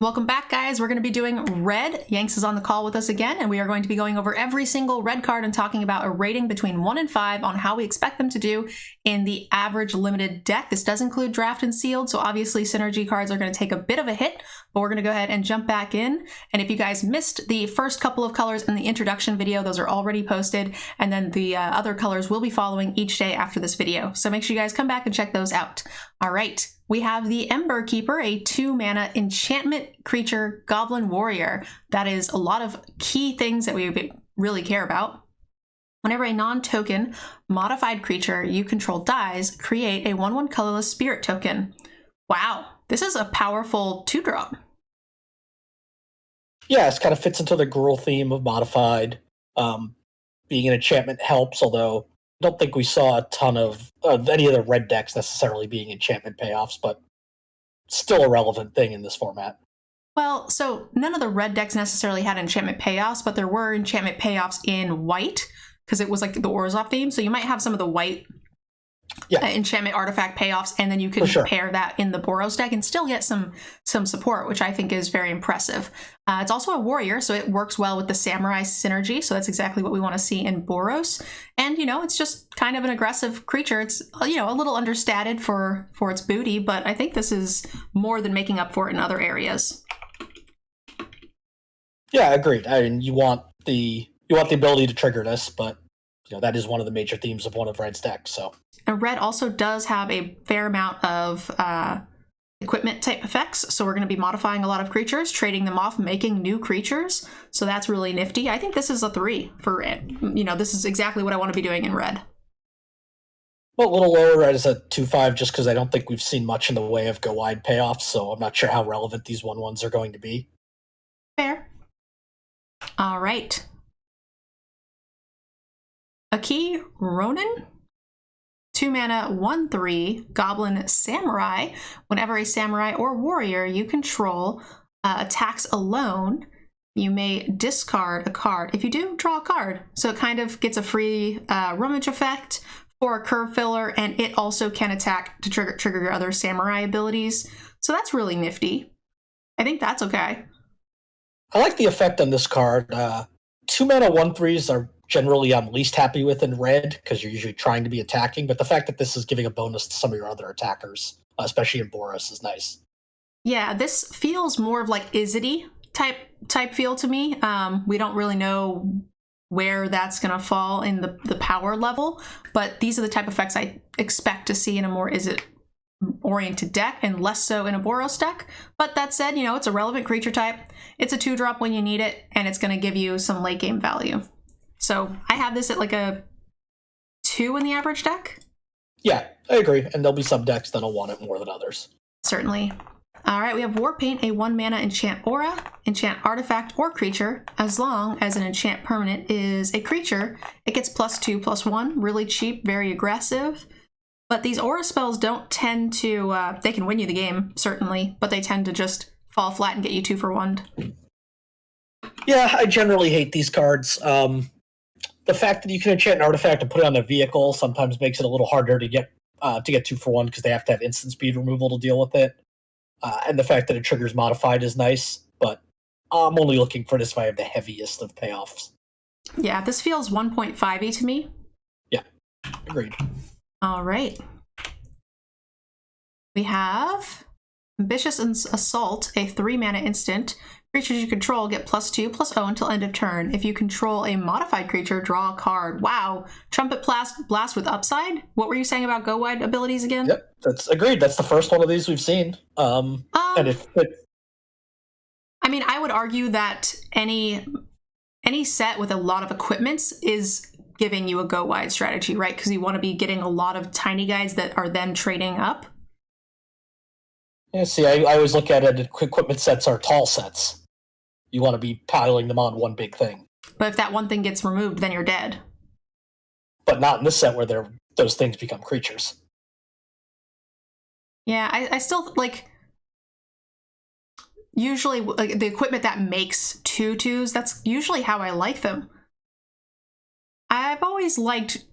Welcome back, guys. We're going to be doing red. Yanks is on the call with us again, and we are going to be going over every single red card and talking about a rating between 1 and 5 on how we expect them to do in the average limited deck. This does include draft and sealed, so obviously synergy cards are going to take a bit of a hit, but we're going to go ahead and jump back in. And if you guys missed the first couple of colors in the introduction video, those are already posted, and then the other colors will be following each day after this video. So make sure you guys come back and check those out. All right. We have the Ember Keeper, a 2-mana enchantment creature goblin warrior. That is a lot of key things that we really care about. Whenever a non-token modified creature you control dies, create a 1/1 colorless spirit token. Wow, this is a powerful 2-drop. Yeah, it kind of fits into the girl theme of modified. Being an enchantment helps, although I don't think we saw a ton of any of the red decks necessarily being enchantment payoffs, but still a relevant thing in this format. Well, so none of the red decks necessarily had enchantment payoffs, but there were enchantment payoffs in white, because it was like the Orzhov theme, so you might have some of the white enchantment artifact payoffs, and then you can pair that in the Boros deck and still get some support, which I think is very impressive. It's also a warrior, so it works well with the samurai synergy, so that's exactly what we want to see in Boros. And, you know, it's just kind of an aggressive creature. It's, you know, a little understated for its booty, but I think this is more than making up for it in other areas. Yeah, agreed. I mean, you want the ability to trigger this, but you know, that is one of the major themes of one of Red's decks, so. And red also does have a fair amount of equipment type effects, so we're going to be modifying a lot of creatures, trading them off, making new creatures, so that's really nifty. I think this is a 3 for it. You know, this is exactly what I want to be doing in red. Well, a little lower as a 2/5, just because I don't think we've seen much in the way of go wide payoffs, so I'm not sure how relevant these 1/1s are going to be. Fair. All right. Aki Ronin? 2-mana, 1/3, Goblin Samurai. Whenever a samurai or warrior you control attacks alone, you may discard a card. If you do, draw a card. So it kind of gets a free rummage effect for a curve filler, and it also can attack to trigger your other samurai abilities. So that's really nifty. I think that's okay. I like the effect on this card. 2-mana 1/3s are generally I'm least happy with in red, because you're usually trying to be attacking, but the fact that this is giving a bonus to some of your other attackers, especially in Boros, is nice. Yeah, this feels more of like Izzety type feel to me. We don't really know where that's going to fall in the power level, but these are the type of effects I expect to see in a more Izzet-oriented deck, and less so in a Boros deck. But that said, you know, it's a relevant creature type. It's a 2-drop when you need it, and it's going to give you some late game value. So I have this at like a 2 in the average deck. Yeah, I agree. And there'll be some decks that'll want it more than others. Certainly. All right, we have Warpaint, a 1-mana enchant aura, enchant artifact or creature. As long as an enchant permanent is a creature, it gets +2/+1. Really cheap, very aggressive. But these aura spells don't tend to, they can win you the game, certainly, but they tend to just fall flat and get you 2 for 1. Yeah, I generally hate these cards. The fact that you can enchant an artifact and put it on a vehicle sometimes makes it a little harder to get 2 for 1, because they have to have instant speed removal to deal with it. And the fact that it triggers modified is nice, but I'm only looking for this if I have the heaviest of payoffs. Yeah, this feels 1.5-y to me. Yeah, agreed. All right. We have Ambitious Assault, a 3-mana instant. Creatures you control get +2/+0 until end of turn. If you control a modified creature, draw a card. Wow. Trumpet Blast with upside? What were you saying about go wide abilities again? Yep, that's agreed. That's the first one of these we've seen. And if I mean, I would argue that any set with a lot of equipments is giving you a go wide strategy, right? Because you want to be getting a lot of tiny guys that are then trading up. Yeah, see, I always look at it, equipment sets are tall sets. You want to be piling them on one big thing. But if that one thing gets removed, then you're dead. But not in this set where those things become creatures. Yeah, I still, like, usually like, the equipment that makes 2/2s, that's usually how I like them. I've always liked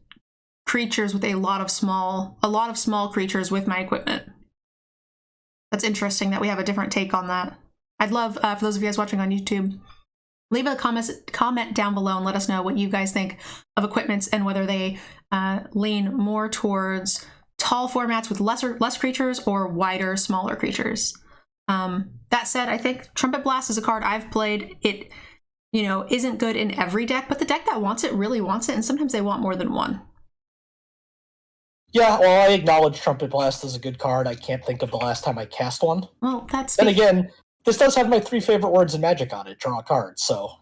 creatures with a lot of small creatures with my equipment. That's interesting that we have a different take on that. I'd love, for those of you guys watching on YouTube, leave a comment down below and let us know what you guys think of equipments and whether they lean more towards tall formats with less creatures or wider, smaller creatures. That said, I think Trumpet Blast is a card I've played. It, isn't good in every deck, but the deck that wants it really wants it, and sometimes they want more than one. Yeah, well, I acknowledge Trumpet Blast is a good card. I can't think of the last time I cast one. Well, that's... Then again, this does have my 3 favorite words in Magic on it, draw a card, so...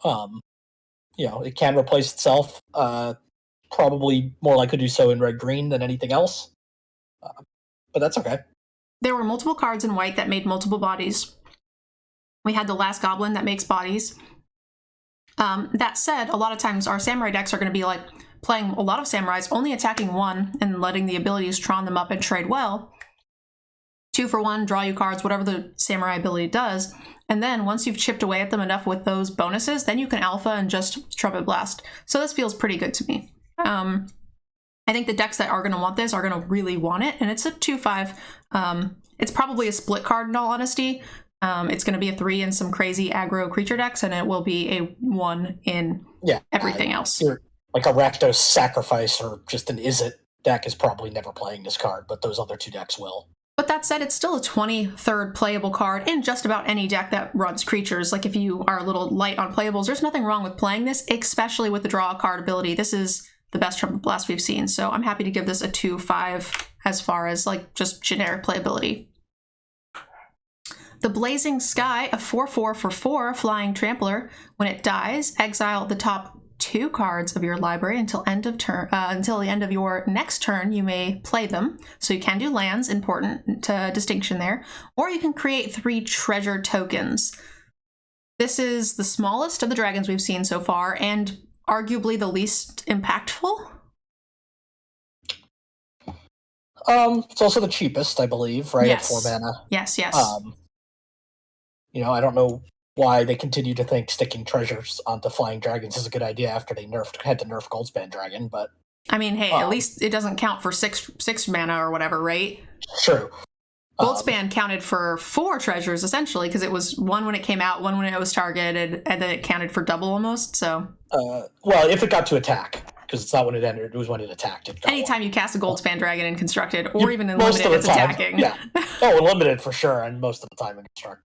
it can replace itself. Probably more likely to do so in red-green than anything else. But that's okay. There were multiple cards in white that made multiple bodies. We had the Last Goblin that makes bodies. That said, a lot of times our Samurai decks are going to be like playing a lot of Samurais, only attacking one and letting the abilities Tron them up and trade well. 2 for 1, draw you cards, whatever the Samurai ability does. And then once you've chipped away at them enough with those bonuses, then you can alpha and just Trumpet Blast. So this feels pretty good to me. I think the decks that are going to want this are going to really want it, and it's a 2/5. It's probably a split card in all honesty. It's going to be a 3 in some crazy aggro creature decks, and it will be a 1 in everything else. Like a Rakdos Sacrifice or just an Izzet deck is probably never playing this card, but those other 2 decks will. But that said, it's still a 23rd playable card in just about any deck that runs creatures. Like if you are a little light on playables, there's nothing wrong with playing this, especially with the draw a card ability. This is the best Trumpet Blast we've seen, so I'm happy to give this a 2/5 as far as like just generic playability. The Blazing Sky, a 4/4 for 4 flying trampler. When it dies, exile the top 2 cards of your library until the end of your next turn. You may play them, so you can do lands, important distinction there, or you can create 3 treasure tokens. This is the smallest of the dragons we've seen so far, and arguably the least impactful. It's also the cheapest, I believe, right? Yes. At 4 mana. Yes. I don't know why they continue to think sticking treasures onto flying dragons is a good idea after they had to nerf Goldspan Dragon, but... I mean, hey, at least it doesn't count for 6 mana or whatever, right? True. Goldspan counted for 4 treasures, essentially, because it was 1 when it came out, 1 when it was targeted, and then it counted for double almost, so... well, if it got to attack, because it's not when it entered, it was when it attacked. Anytime you cast a Goldspan Dragon in Constructed, or even in Limited, it's attacking. Yeah. Oh, in Limited for sure, and most of the time in Constructed.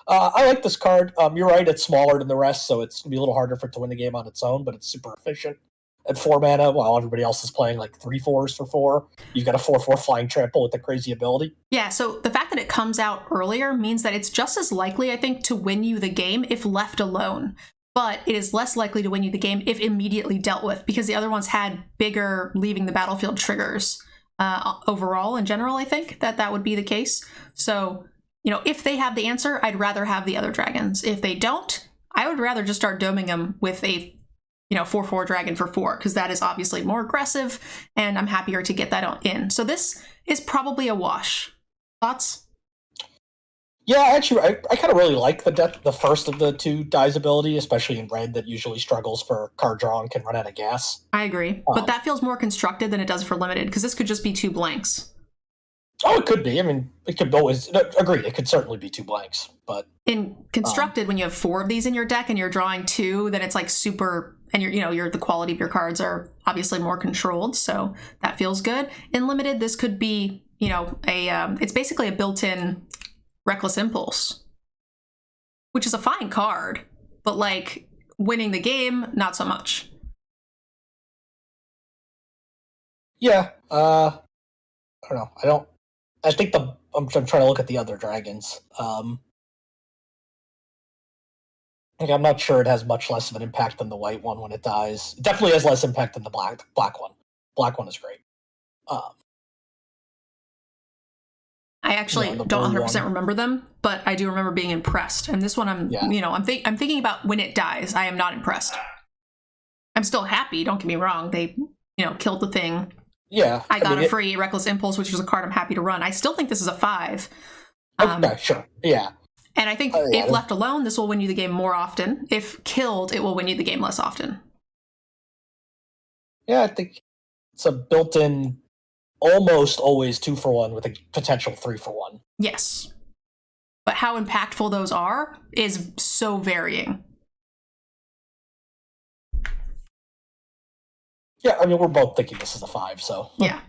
I like this card. You're right, it's smaller than the rest, so it's going to be a little harder for it to win the game on its own, but it's super efficient. At 4 mana, while everybody else is playing like 3/4s for 4, you've got a 4/4 flying trample with a crazy ability. Yeah, so the fact that it comes out earlier means that it's just as likely, I think, to win you the game if left alone. But it is less likely to win you the game if immediately dealt with, because the other ones had bigger leaving the battlefield triggers. Overall, in general, I think that would be the case. So... if they have the answer, I'd rather have the other dragons. If they don't, I would rather just start doming them with a, 4/4 dragon for 4, because that is obviously more aggressive, and I'm happier to get that in. So this is probably a wash. Thoughts? Yeah, actually, I kind of really like the first of the 2 dies ability, especially in red that usually struggles for card draw and can run out of gas. I agree, but that feels more constructed than it does for limited, because this could just be 2 blanks. Oh, it could be. I mean, it could always... Agreed, it could certainly be 2 blanks, but... In Constructed, when you have 4 of these in your deck and you're drawing 2, then it's like super... And the quality of your cards are obviously more controlled, so that feels good. In Limited, this could be, it's basically a built-in Reckless Impulse, which is a fine card, but, like, winning the game, not so much. Yeah, I don't know. I think I'm trying to look at the other dragons. I'm not sure it has much less of an impact than the white one when it dies. It definitely has less impact than the black one. Black one is great. I actually don't 100% remember them, but I do remember being impressed. And this one, I'm thinking about when it dies. I am not impressed. I'm still happy. Don't get me wrong. They, killed the thing. Yeah. I got a free Reckless Impulse, which is a card I'm happy to run. I still think this is a 5. Okay, sure. Yeah. And I think if left alone, this will win you the game more often. If killed, it will win you the game less often. Yeah, I think it's a built-in, almost always 2 for 1 with a potential 3 for 1. Yes. but how impactful those are is so varying. Yeah, I mean, we're both thinking this is a 5, so. Yeah.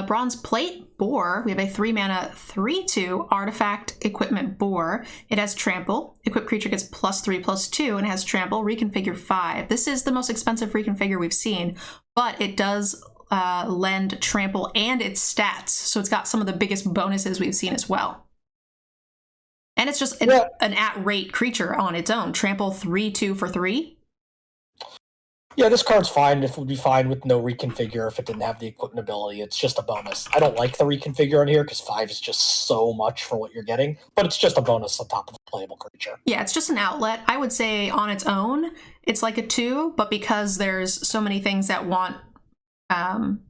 Bronze Plate Boar. We have a 3-mana 3/2 artifact equipment boar. It has trample. Equipped creature gets +3/+2 and has trample. Reconfigure 5. This is the most expensive reconfigure we've seen, but it does lend trample and its stats. So it's got some of the biggest bonuses we've seen as well. And it's just an at-rate creature on its own. Trample 3/2 for 3. Yeah, this card's fine. It would be fine with no reconfigure if it didn't have the equipment ability. It's just a bonus. I don't like the reconfigure on here because 5 is just so much for what you're getting, but it's just a bonus on top of a playable creature. Yeah, it's just an outlet. I would say on its own, it's like a 2, but because there's so many things that want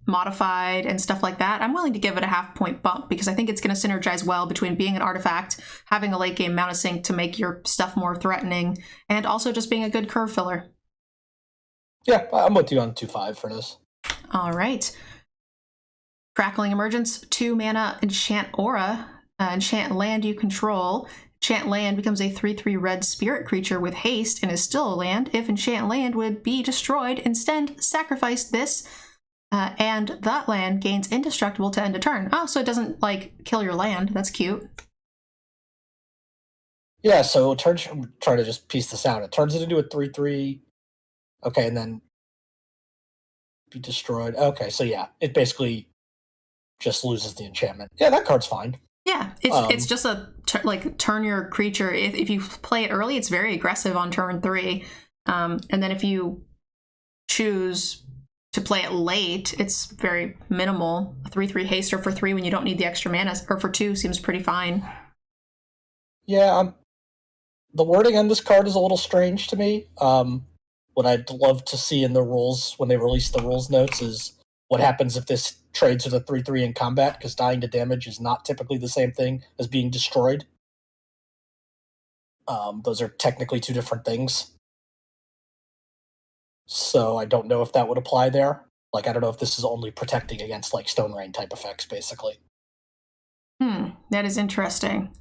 modified and stuff like that, I'm willing to give it a half-point bump because I think it's going to synergize well between being an artifact, having a late-game mana sink to make your stuff more threatening, and also just being a good curve filler. Yeah, I'm with you on 2/5 for this. All right. Crackling Emergence, 2-mana Enchant Aura. Enchant land you control. Enchant land becomes a 3/3 red spirit creature with haste and is still a land. If enchant land would be destroyed, instead sacrifice this, and that land gains indestructible to end a turn. Oh, so it doesn't, like, kill your land. That's cute. Yeah, so I'm trying to just piece this out. It turns it into a 3/3. Okay, and then be destroyed. Okay, so yeah, it basically just loses the enchantment. Yeah, that card's fine. Yeah, it's just turn your creature. If you play it early, it's very aggressive on turn 3. And then if you choose to play it late, it's very minimal. A 3/3 haster for 3 when you don't need the extra mana, or for 2 seems pretty fine. Yeah, the wording on this card is a little strange to me. What I'd love to see in the rules when they release the rules notes is what happens if this trades with a 3/3 in combat, because dying to damage is not typically the same thing as being destroyed. Those are technically 2 different things. So I don't know if that would apply there. Like, I don't know if this is only protecting against, like, Stone Rain type effects, basically. That is interesting.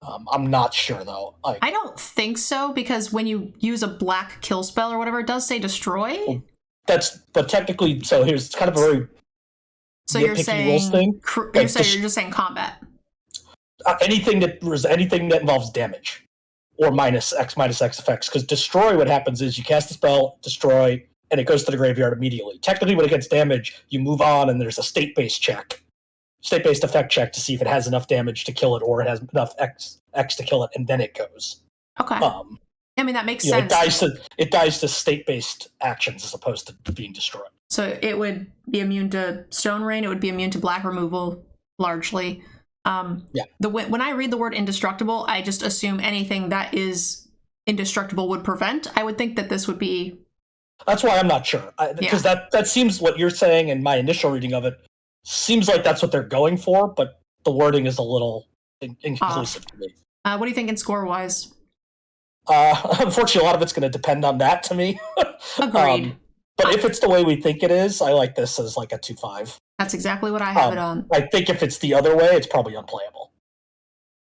I'm not sure, though. I don't think so, because when you use a black kill spell or whatever, it does say destroy. But technically, so it's kind of a very so you're saying rules thing. You're just saying combat. Anything that involves damage or minus X effects, because destroy, what happens is you cast a spell, destroy, and it goes to the graveyard immediately. Technically, when it gets damage, you move on, and there's a state-based effect check to see if it has enough damage to kill it, or it has enough X to kill it, and then it goes. Okay. I mean, that makes sense. It dies to state-based actions as opposed to being destroyed. So it would be immune to Stone Rain. It would be immune to black removal, largely. When I read the word indestructible, I just assume anything that is indestructible would prevent. I would think that this would be. That's why I'm not sure, because that seems what you're saying, and my initial reading of it seems like that's what they're going for, but the wording is a little inconclusive to me. What do you think in score-wise? Unfortunately, a lot of it's going to depend on that to me. Agreed. But if it's the way we think it is, I like this as like a 2/5. That's exactly what I have it on. I think if it's the other way, it's probably unplayable.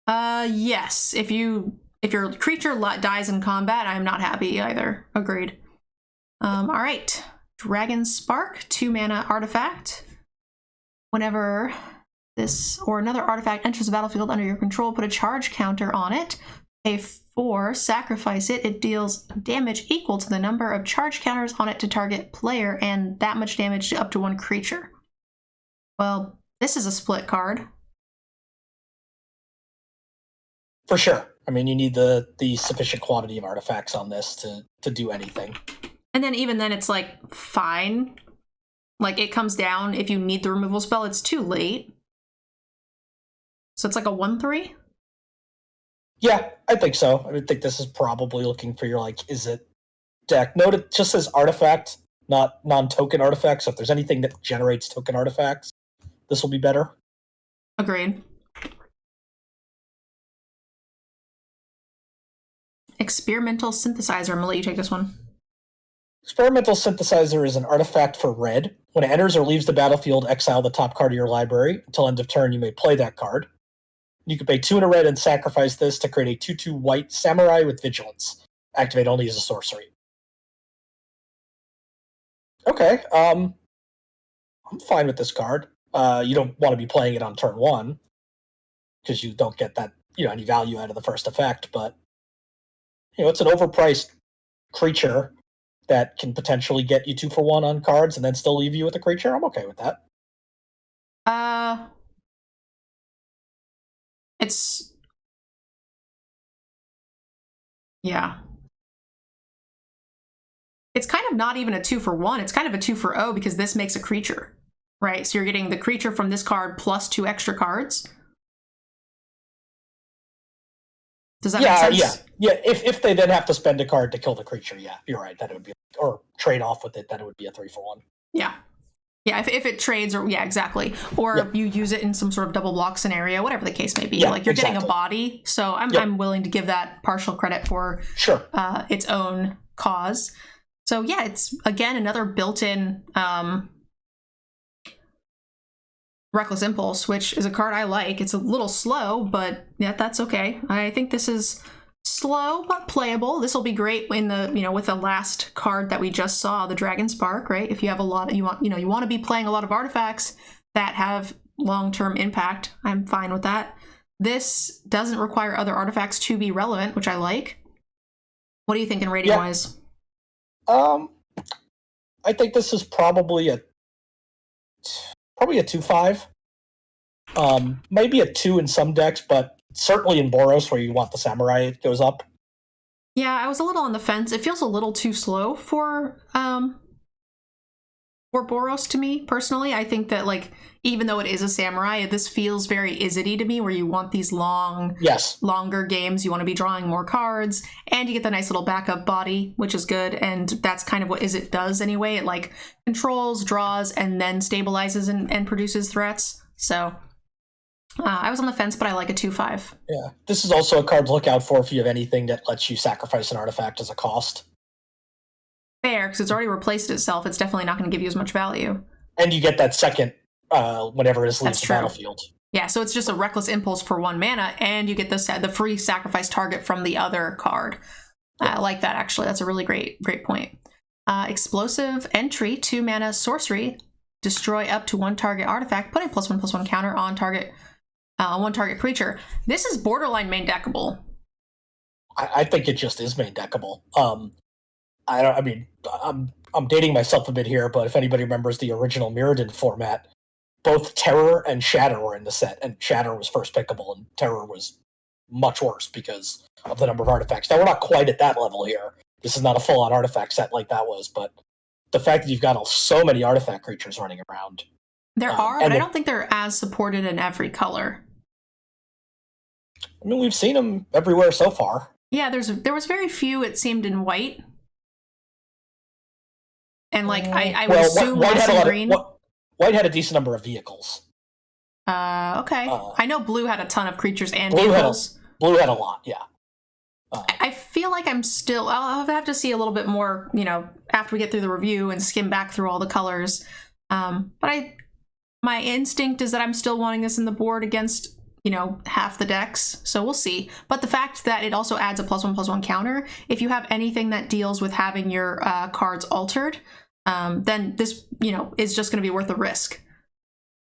Yes. If your creature dies in combat, I'm not happy either. Agreed. All right. Dragon Spark, 2-mana artifact. Whenever this or another artifact enters the battlefield under your control, put a charge counter on it. Pay 4, sacrifice it. It deals damage equal to the number of charge counters on it to target player, and that much damage to up to 1 creature. Well, this is a split card. For sure. I mean, you need the sufficient quantity of artifacts on this to do anything. And then even then, it's like fine. Like, it comes down if you need the removal spell. It's too late. So it's like a 1/3? Yeah, I think so. I would think this is probably looking for your, like, is it deck? Note it just says artifact, not non-token artifact. So if there's anything that generates token artifacts, this will be better. Agreed. Experimental Synthesizer. I'm going to let you take this one. Experimental Synthesizer is an artifact for red. When it enters or leaves the battlefield, exile the top card of your library. Until end of turn, you may play that card. You can pay 2 in a red and sacrifice this to create a 2/2 white samurai with vigilance. Activate only as a sorcery. Okay, I'm fine with this card. You don't want to be playing it on turn 1 because you don't get that any value out of the first effect. But it's an overpriced creature that can potentially get you 2 for 1 on cards and then still leave you with a creature. I'm okay with that. It's it's kind of not even a 2 for 1. It's kind of a 2 for 0 because this makes a creature, right? So you're getting the creature from this card plus 2 extra cards. Does that make sense? Yeah. If they then have to spend a card to kill the creature, yeah, you're right. That it would be, or trade off with it, then it would be a 3 for 1. Yeah. If it trades, or exactly, or you use it in some sort of double block scenario, whatever the case may be. Like you're getting a body, so I'm willing to give that partial credit for its own cause. So yeah, it's again another built-in Reckless Impulse, which is a card I like. It's a little slow, but yeah, that's okay. I think this is slow but playable. This will be great in the with the last card that we just saw, the Dragon Spark, right? If you have a lot of, you want to be playing a lot of artifacts that have long-term impact, I'm fine with that. This doesn't require other artifacts to be relevant, which I like. What are you thinking rating wise? I think this is probably a 2/5. Maybe a 2 in some decks, but certainly in Boros where you want the samurai, it goes up. Yeah, I was a little on the fence. It feels a little too slow for Boros to me personally. I think that even though it is a samurai, this feels very Izzety to me, where you want these longer games. You want to be drawing more cards, and you get the nice little backup body, which is good. And that's kind of what Izzet does anyway. It controls, draws, and then stabilizes and produces threats. So I was on the fence, but I like a 2/5. Yeah, this is also a card to look out for if you have anything that lets you sacrifice an artifact as a cost. Fair, because it's already replaced itself. It's definitely not going to give you as much value. And you get that second whenever it leaves the battlefield. Yeah, so it's just a Reckless Impulse for 1 mana, and you get the free sacrifice target from the other card. I like that, actually. That's a really great point. Explosive Entry, 2 mana sorcery. Destroy up to 1 target artifact. Put a +1/+1 counter on target 1 target creature. This is borderline main deckable. I think it just is main deckable. I'm dating myself a bit here, but if anybody remembers the original Mirrodin format, both Terror and Shatter were in the set, and Shatter was first pickable, and Terror was much worse because of the number of artifacts. Now, we're not quite at that level here. This is not a full-on artifact set like that was, but the fact that you've got so many artifact creatures running around. There are, but I don't think they're as supported in every color. I mean, we've seen them everywhere so far. Yeah, there was very few, it seemed, in white. And I would assume less in green. White had a decent number of vehicles. Okay. I know blue had a ton of creatures and vehicles. Blue had a lot, yeah. I feel like I'll have to see a little bit more, after we get through the review and skim back through all the colors. But my instinct is that I'm still wanting this in the board against, half the decks. So we'll see. But the fact that it also adds a +1/+1 counter, if you have anything that deals with having your cards altered, then this, is just going to be worth the risk.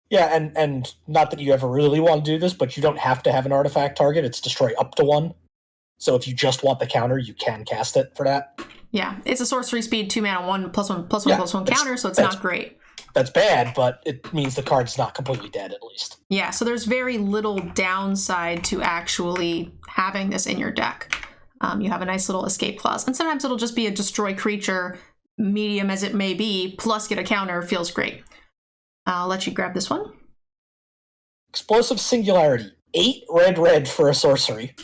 Yeah, and not that you ever really want to do this, but you don't have to have an artifact target. It's destroy up to 1. So if you just want the counter, you can cast it for that. Yeah, it's a sorcery speed 2 mana 1/+1/+1 counter, so it's not great. That's bad, but it means the card's not completely dead, at least. Yeah, so there's very little downside to actually having this in your deck. You have a nice little escape clause, and sometimes it'll just be a destroy creature, medium as it may be, plus get a counter. Feels great. I'll let you grab this one. Explosive Singularity. 8 red for a sorcery.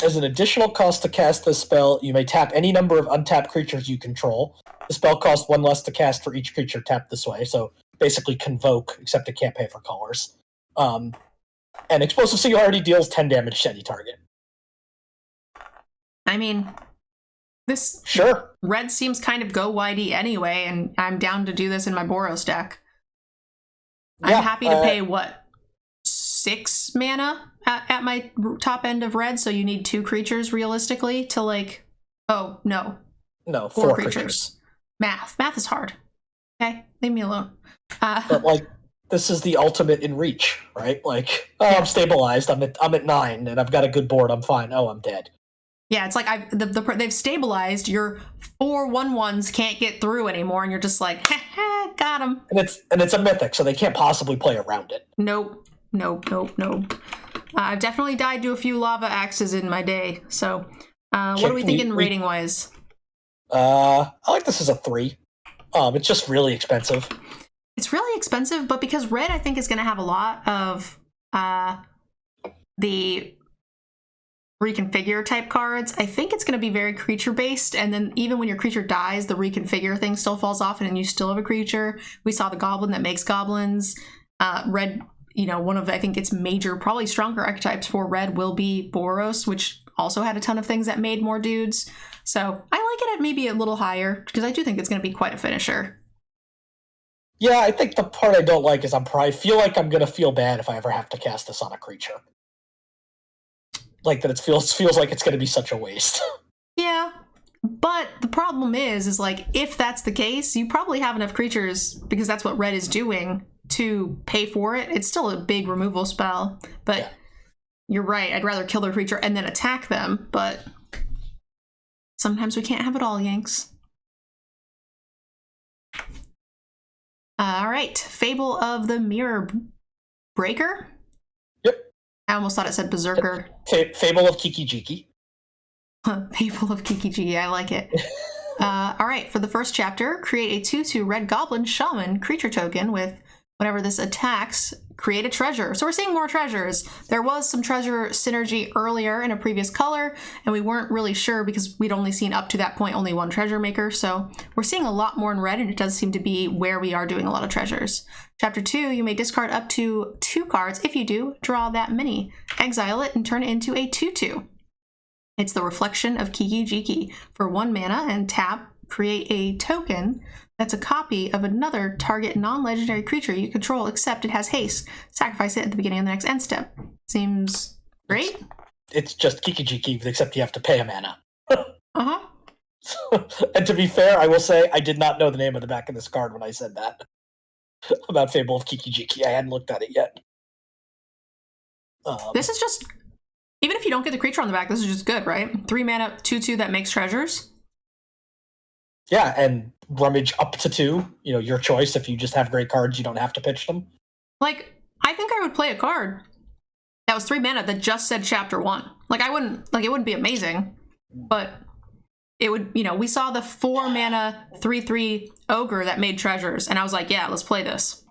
As an additional cost to cast this spell, you may tap any number of untapped creatures you control. The spell costs 1 less to cast for each creature tapped this way, so basically Convoke, except it can't pay for colors. And Explosive Singularity deals 10 damage to any target. I mean, this red seems kind of go widey anyway, and I'm down to do this in my Boros deck. I'm happy to pay, 6 mana at my top end of red, so you need 2 creatures realistically to like. Oh no, 4 creatures. Math is hard. Okay, leave me alone. But like, this is the ultimate in reach, right? Like, I'm stabilized. I'm at 9, and I've got a good board. I'm fine. Oh, I'm dead. Yeah, it's like they've stabilized. Your 4/1/1s can't get through anymore, and you're just like, ha, got them. And it's a mythic, so they can't possibly play around it. Nope. I've definitely died to a few lava axes in my day. So, what are we thinking rating wise? I like this as a 3. It's just really expensive. It's really expensive, but because red, I think, is going to have a lot of the reconfigure type cards, I think it's going to be very creature based, and then even when your creature dies, the reconfigure thing still falls off and then you still have a creature. We saw the goblin that makes goblins. Red, one of, I think, its major, probably stronger archetypes for red will be Boros, which also had a ton of things that made more dudes. So I like it at maybe a little higher because I do think it's going to be quite a finisher. Yeah, I think the part I don't like is I feel like I'm going to feel bad if I ever have to cast this on a creature. Like that it feels like it's going to be such a waste. Yeah, but the problem is like, if that's the case, you probably have enough creatures, because that's what red is doing, to pay for it. It's still a big removal spell, but yeah. You're right. I'd rather kill their creature and then attack them, but sometimes we can't have it all, Yanks. All right, Fable of the Mirror Breaker? Yep. I almost thought it said Berserker. Fable of Kiki-Jiki. Fable of Kiki-Jiki, I like it. All right, for the first chapter, create a 2/2 red goblin shaman creature token with whenever this attacks, create a treasure. So we're seeing more treasures. There was some treasure synergy earlier in a previous color, and we weren't really sure because we'd only seen up to that point only one treasure maker. So we're seeing a lot more in red, and it does seem to be where we are doing a lot of treasures. Chapter 2, you may discard up to 2 cards. If you do, draw that many. Exile it and turn it into a 2/2. It's the reflection of Kiki-Jiki. For 1 mana and tap, create a token that's a copy of another target non-legendary creature you control, except it has haste. Sacrifice it at the beginning of the next end step. Seems great. It's just Kiki-Jiki, except you have to pay a mana. Uh-huh. And to be fair, I will say I did not know the name of the back of this card when I said that. About Fable of Kiki-Jiki. I hadn't looked at it yet. This is just... Even if you don't get the creature on the back, this is just good, right? 3 mana, 2/2 that makes treasures. Yeah, and rummage up to 2. Your choice. If you just have great cards, you don't have to pitch them. Like, I think I would play a card that was 3 mana that just said chapter 1. Like, it wouldn't be amazing, but it would, we saw the 4 mana 3/3 ogre that made treasures, and I was like, yeah, let's play this.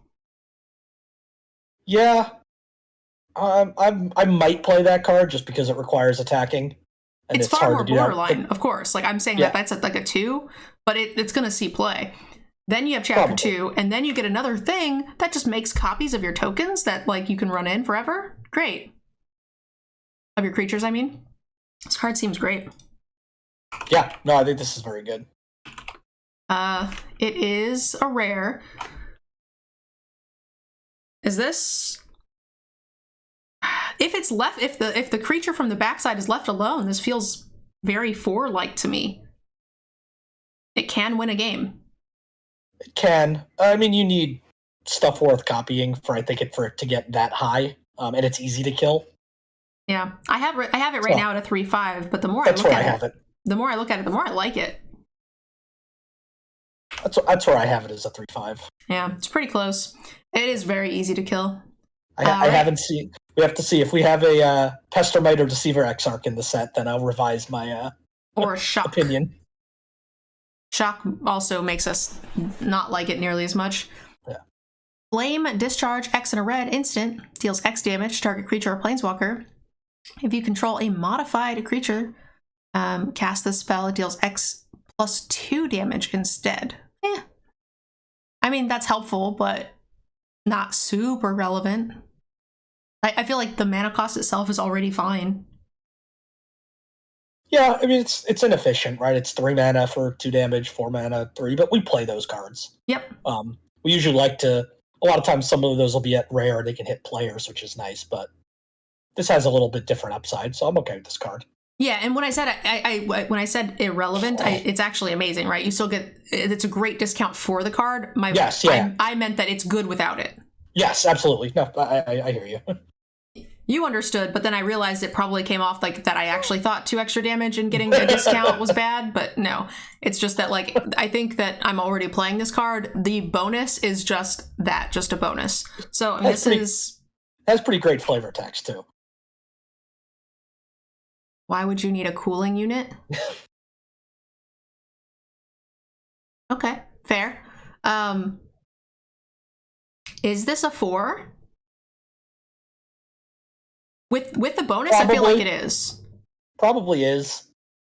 Yeah. I might play that card just because it requires attacking. And it's far more borderline, of course. Like, I'm saying that's like a 2, but it's going to see play. Then you have chapter 2, and then you get another thing that just makes copies of your tokens that, like, you can run in forever. Great. Of your creatures, I mean. This card seems great. Yeah, no, I think this is very good. It is a rare. Is this... If it's left, if the creature from the backside is left alone, this feels very 4-like to me. It can win a game. It can. I mean, you need stuff worth copying for it to get that high, and it's easy to kill. Yeah, I have it right now at a 3/5, but the more I look at it, the more I like it. That's where I have it as a 3/5. Yeah, it's pretty close. It is very easy to kill. I haven't seen. We have to see if we have a Pestermite or Deceiver Exarch in the set. Then I'll revise my or Shock opinion. Shock also makes us not like it nearly as much. Yeah. Flame Discharge X in a red instant deals X damage to target creature or planeswalker. If you control a modified creature, cast this spell, it deals X plus 2 damage instead. Yeah. I mean, that's helpful, but not super relevant. I feel like the mana cost itself is already fine. Yeah, I mean, it's inefficient, right? It's 3 mana for 2 damage, 4 mana, 3, but we play those cards. Yep. We usually like to a lot of times some of those will be at rare. They can hit players, which is nice, but this has a little bit different upside, so I'm okay with this card. Yeah, and when I said when I said irrelevant, it's actually amazing, right? You still get, it's a great discount for the card. Yes, yeah. I meant that it's good without it. Yes, absolutely. No, I hear you. You understood, but then I realized it probably came off like that I actually thought 2 extra damage and getting a discount was bad, but no. It's just that, like, I think that I'm already playing this card. The bonus is just that, just a bonus. So Has pretty great flavor text, too. Why would you need a cooling unit? Okay, fair. Is this a 4? With the bonus, probably. I feel like it is. Probably is.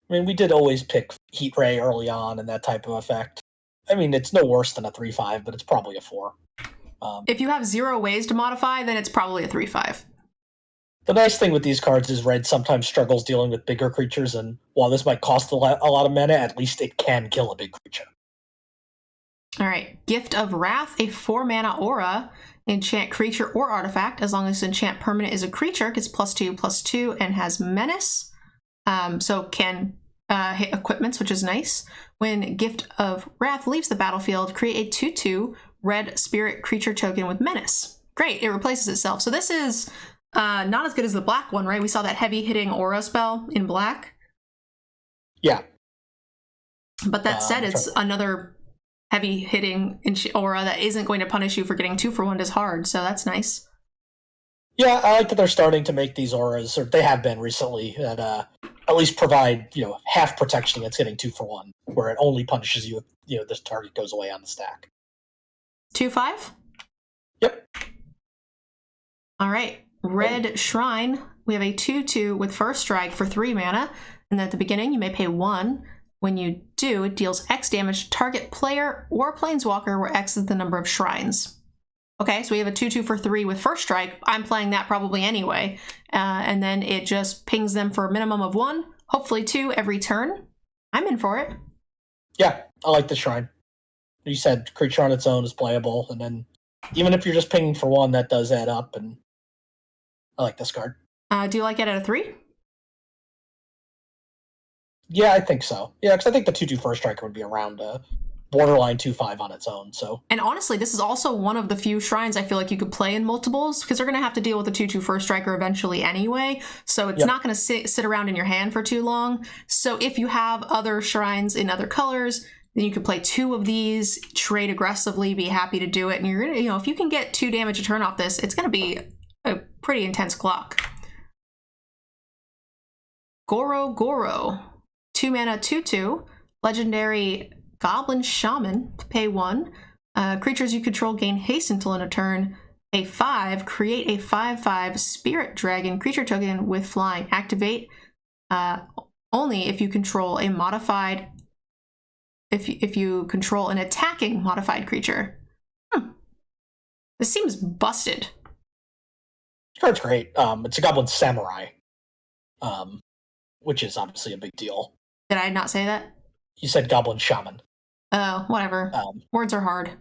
I mean, we did always pick Heat Ray early on and that type of effect. I mean, it's no worse than a 3/5, but it's probably a 4. If you have 0 ways to modify, then it's probably a 3/5. The nice thing with these cards is red sometimes struggles dealing with bigger creatures, and while this might cost a lot of mana, at least it can kill a big creature. All right. Gift of Wrath, a 4-mana aura. Enchant creature or artifact, as long as enchant permanent is a creature, gets +2/+2 and has menace. So can hit equipments, which is nice. When Gift of Wrath leaves the battlefield, create a 2/2 red spirit creature token with menace. Great, it replaces itself. So this is not as good as the black one, right? We saw that heavy hitting aura spell in black. Yeah. But that said, it's another heavy hitting aura that isn't going to punish you for getting 2-for-1 as hard, so that's nice. Yeah, I like that they're starting to make these auras, or they have been recently, that at least provide, half protection against getting 2-for-1, where it only punishes you if, this target goes away on the stack. 2/5? Yep. All right. Red Shrine. We have a 2/2 with first strike for 3 mana, and at the beginning you may pay 1. When you do, it deals X damage to target player or planeswalker, where X is the number of shrines. Okay, so we have a 2/2 for 3 with first strike. I'm playing that probably anyway. And then it just pings them for a minimum of 1, hopefully 2 every turn. I'm in for it. Yeah, I like the Shrine. You said creature on its own is playable, and then even if you're just pinging for 1, that does add up, and I like this card. Do you like it at a 3? Yeah, I think so. Yeah, because I think the 2/2 first striker would be around borderline 2/5 on its own. So, and honestly, this is also one of the few shrines I feel like you could play in multiples, because they're going to have to deal with the 2/2 first striker eventually anyway. So it's not going to sit around in your hand for too long. So if you have other shrines in other colors, then you could play 2 of these, trade aggressively, be happy to do it, and you're gonna, if you can get 2 damage a turn off this, it's going to be a pretty intense clock. Goro. 2 mana, 2/2, legendary Goblin Shaman, to pay 1. Creatures you control gain haste until end of turn. A 5, create a 5/5 Spirit Dragon creature token with flying. Activate only if you control a modified, if you control an attacking modified creature. This seems busted. This card's great. It's a Goblin Samurai, which is obviously a big deal. Did I not say that? You said Goblin Shaman. Oh, whatever. Words are hard.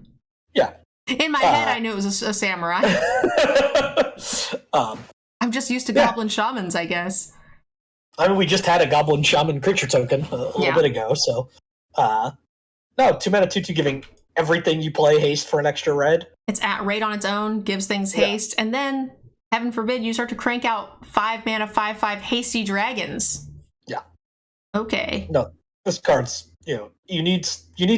Yeah. In my head, I knew it was a samurai. I'm just used to Goblin Shamans, I guess. I mean, we just had a Goblin Shaman creature token a little bit ago, so... no, 2 mana, 2/2 giving everything you play haste for an extra red. It's at rate on its own, gives things haste, and then, heaven forbid, you start to crank out 5 mana, 5/5 hasty dragons. Yeah. Okay. No, this card's, you need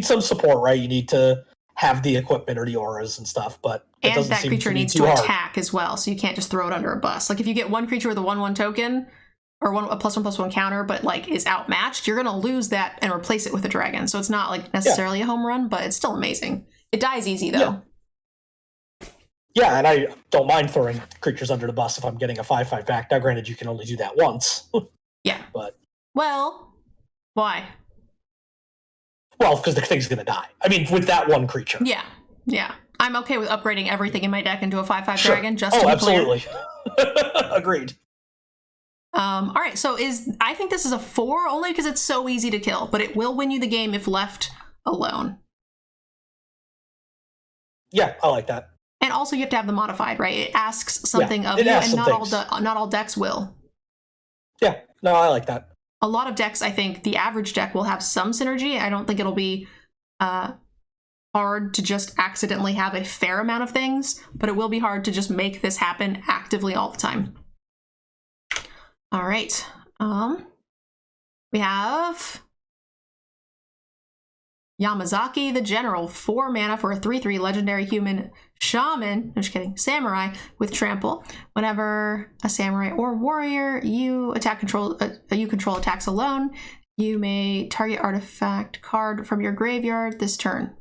some support, right? You need to have the equipment or the auras and stuff, but it doesn't seem creature needs to attack as well, so you can't just throw it under a bus. Like, if you get one creature with a 1/1 token, or a +1/+1 counter, but like is outmatched, you're gonna lose that and replace it with a dragon. So it's not like necessarily a home run, but it's still amazing. It dies easy though. Yeah, and I don't mind throwing creatures under the bus if I'm getting a 5/5 back. Now, granted, you can only do that once. Yeah. But why? Well, because the thing's gonna die. I mean, with that one creature. Yeah. I'm okay with upgrading everything in my deck into a 5/5 dragon just to be absolutely. Agreed. All right, so I think this is a 4 only because it's so easy to kill, but it will win you the game if left alone. Yeah, I like that. And and also you have to have them modified, right? It asks something of you, and not all decks will. Yeah, no, I like that. A lot of decks, I think the average deck will have some synergy. I don't think it'll be hard to just accidentally have a fair amount of things, but it will be hard to just make this happen actively all the time. All right. We have Yamazaki the General, 4 mana for a 3/3 legendary human shaman, I'm just kidding, samurai with trample. Whenever a samurai or warrior you control attacks alone, you may target artifact card from your graveyard this turn.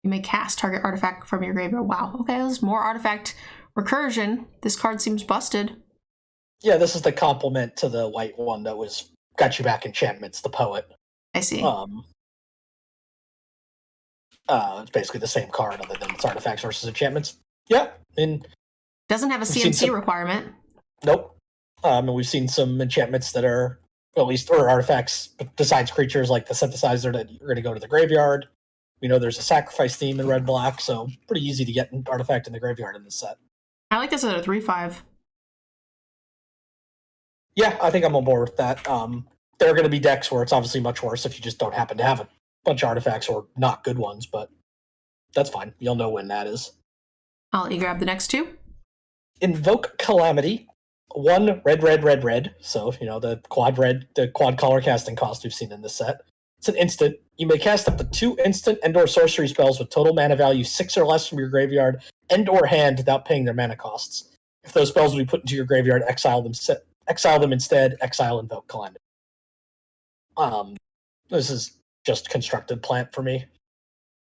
You may cast target artifact from your graveyard. Wow, okay, there's more artifact recursion. This card seems busted. Yeah, this is the complement to the white one that got you back enchantments, the poet. I see. It's basically the same card other than it's artifacts versus enchantments. Yeah, and doesn't have a CMC requirement. Nope. And we've seen some enchantments that are or artifacts besides creatures like the synthesizer that you're going to go to the graveyard. We know there's a sacrifice theme in red-black, so pretty easy to get an artifact in the graveyard in this set. I like this at a 3/5. Yeah, I think I'm on board with that. There are going to be decks where it's obviously much worse if you just don't happen to have a bunch of artifacts or not good ones, but that's fine. You'll know when that is. I'll let you grab the next 2. Invoke Calamity. 1 red. So, the quad color casting cost we've seen in this set. It's an instant. You may cast up to 2 instant and/or sorcery spells with total mana value 6 or less from your graveyard and/or hand without paying their mana costs. If those spells will be put into your graveyard, exile them instead. Exile Invoke Calamity. This is just constructed plant for me.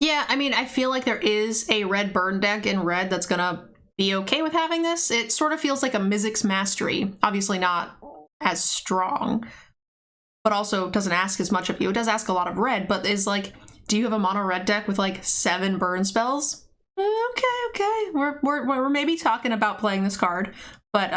Yeah, I mean, I feel like there is a red burn deck in red that's gonna be okay with having this. It sort of feels like a Mythic's Mastery. Obviously not as strong, but also doesn't ask as much of you. It does ask a lot of red, but is like, do you have a mono red deck with like 7 burn spells? Okay. We're maybe talking about playing this card, but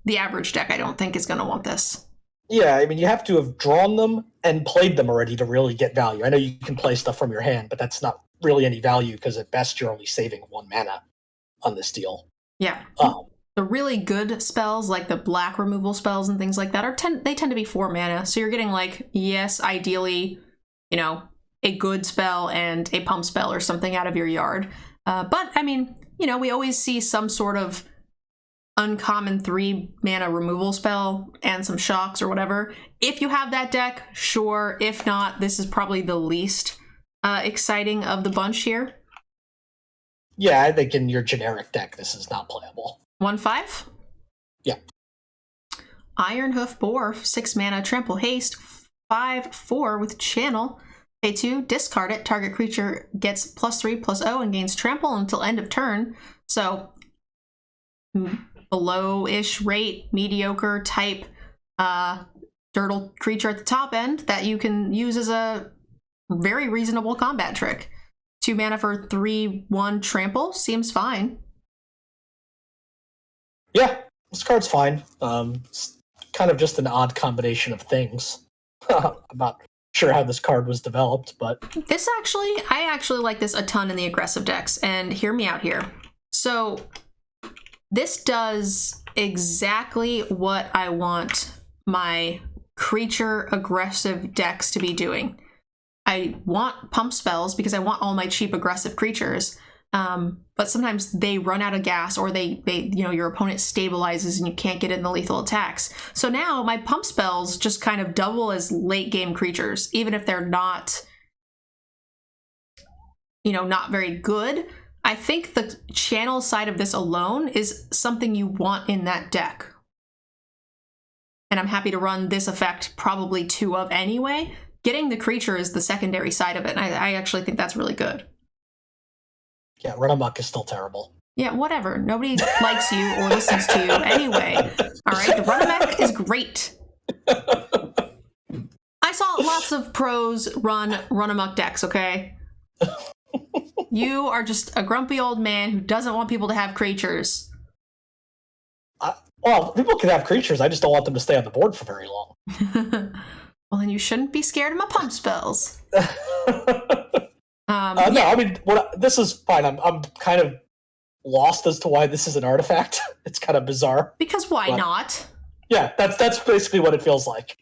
the average deck I don't think is gonna want this. Yeah, I mean, you have to have drawn them and played them already to really get value. I know you can play stuff from your hand, but that's not really any value because at best you're only saving 1 mana on this deal. Yeah. The really good spells, like the black removal spells and things like that, they tend to be 4 mana. So you're getting like, yes, ideally, a good spell and a pump spell or something out of your yard. But I mean, we always see some sort of uncommon 3 mana removal spell and some shocks or whatever. If you have that deck, sure. If not, this is probably the least exciting of the bunch here. Yeah, I think in your generic deck, this is not playable. 1/5? Yeah. Ironhoof Boar, 6 mana, trample haste, 5/4 with channel. Pay 2, discard it. Target creature gets +3/+0 and gains trample until end of turn. So below-ish rate, mediocre type turtle creature at the top end that you can use as a very reasonable combat trick. 2 mana for 3/1 trample seems fine. Yeah, this card's fine. It's kind of just an odd combination of things. I'm not sure how this card was developed, but I actually like this a ton in the aggressive decks, and hear me out here. So this does exactly what I want my creature aggressive decks to be doing. I want pump spells because I want all my cheap aggressive creatures, but sometimes they run out of gas, or they your opponent stabilizes and you can't get in the lethal attacks. So now my pump spells just kind of double as late game creatures, even if they're not not very good. I think the channel side of this alone is something you want in that deck. And I'm happy to run this effect probably 2 of anyway. Getting the creature is the secondary side of it, and I actually think that's really good. Yeah, Run Amok is still terrible. Yeah, whatever. Nobody likes you or listens to you anyway. All right, the Run Amok is great. I saw lots of pros run Amok decks, okay? You are just a grumpy old man who doesn't want people to have creatures. Well, people can have creatures. I just don't want them to stay on the board for very long. Well, then you shouldn't be scared of my pump spells. No, I mean, this is fine. I'm kind of lost as to why this is an artifact. It's kind of bizarre. Because why not? Yeah, that's basically what it feels like.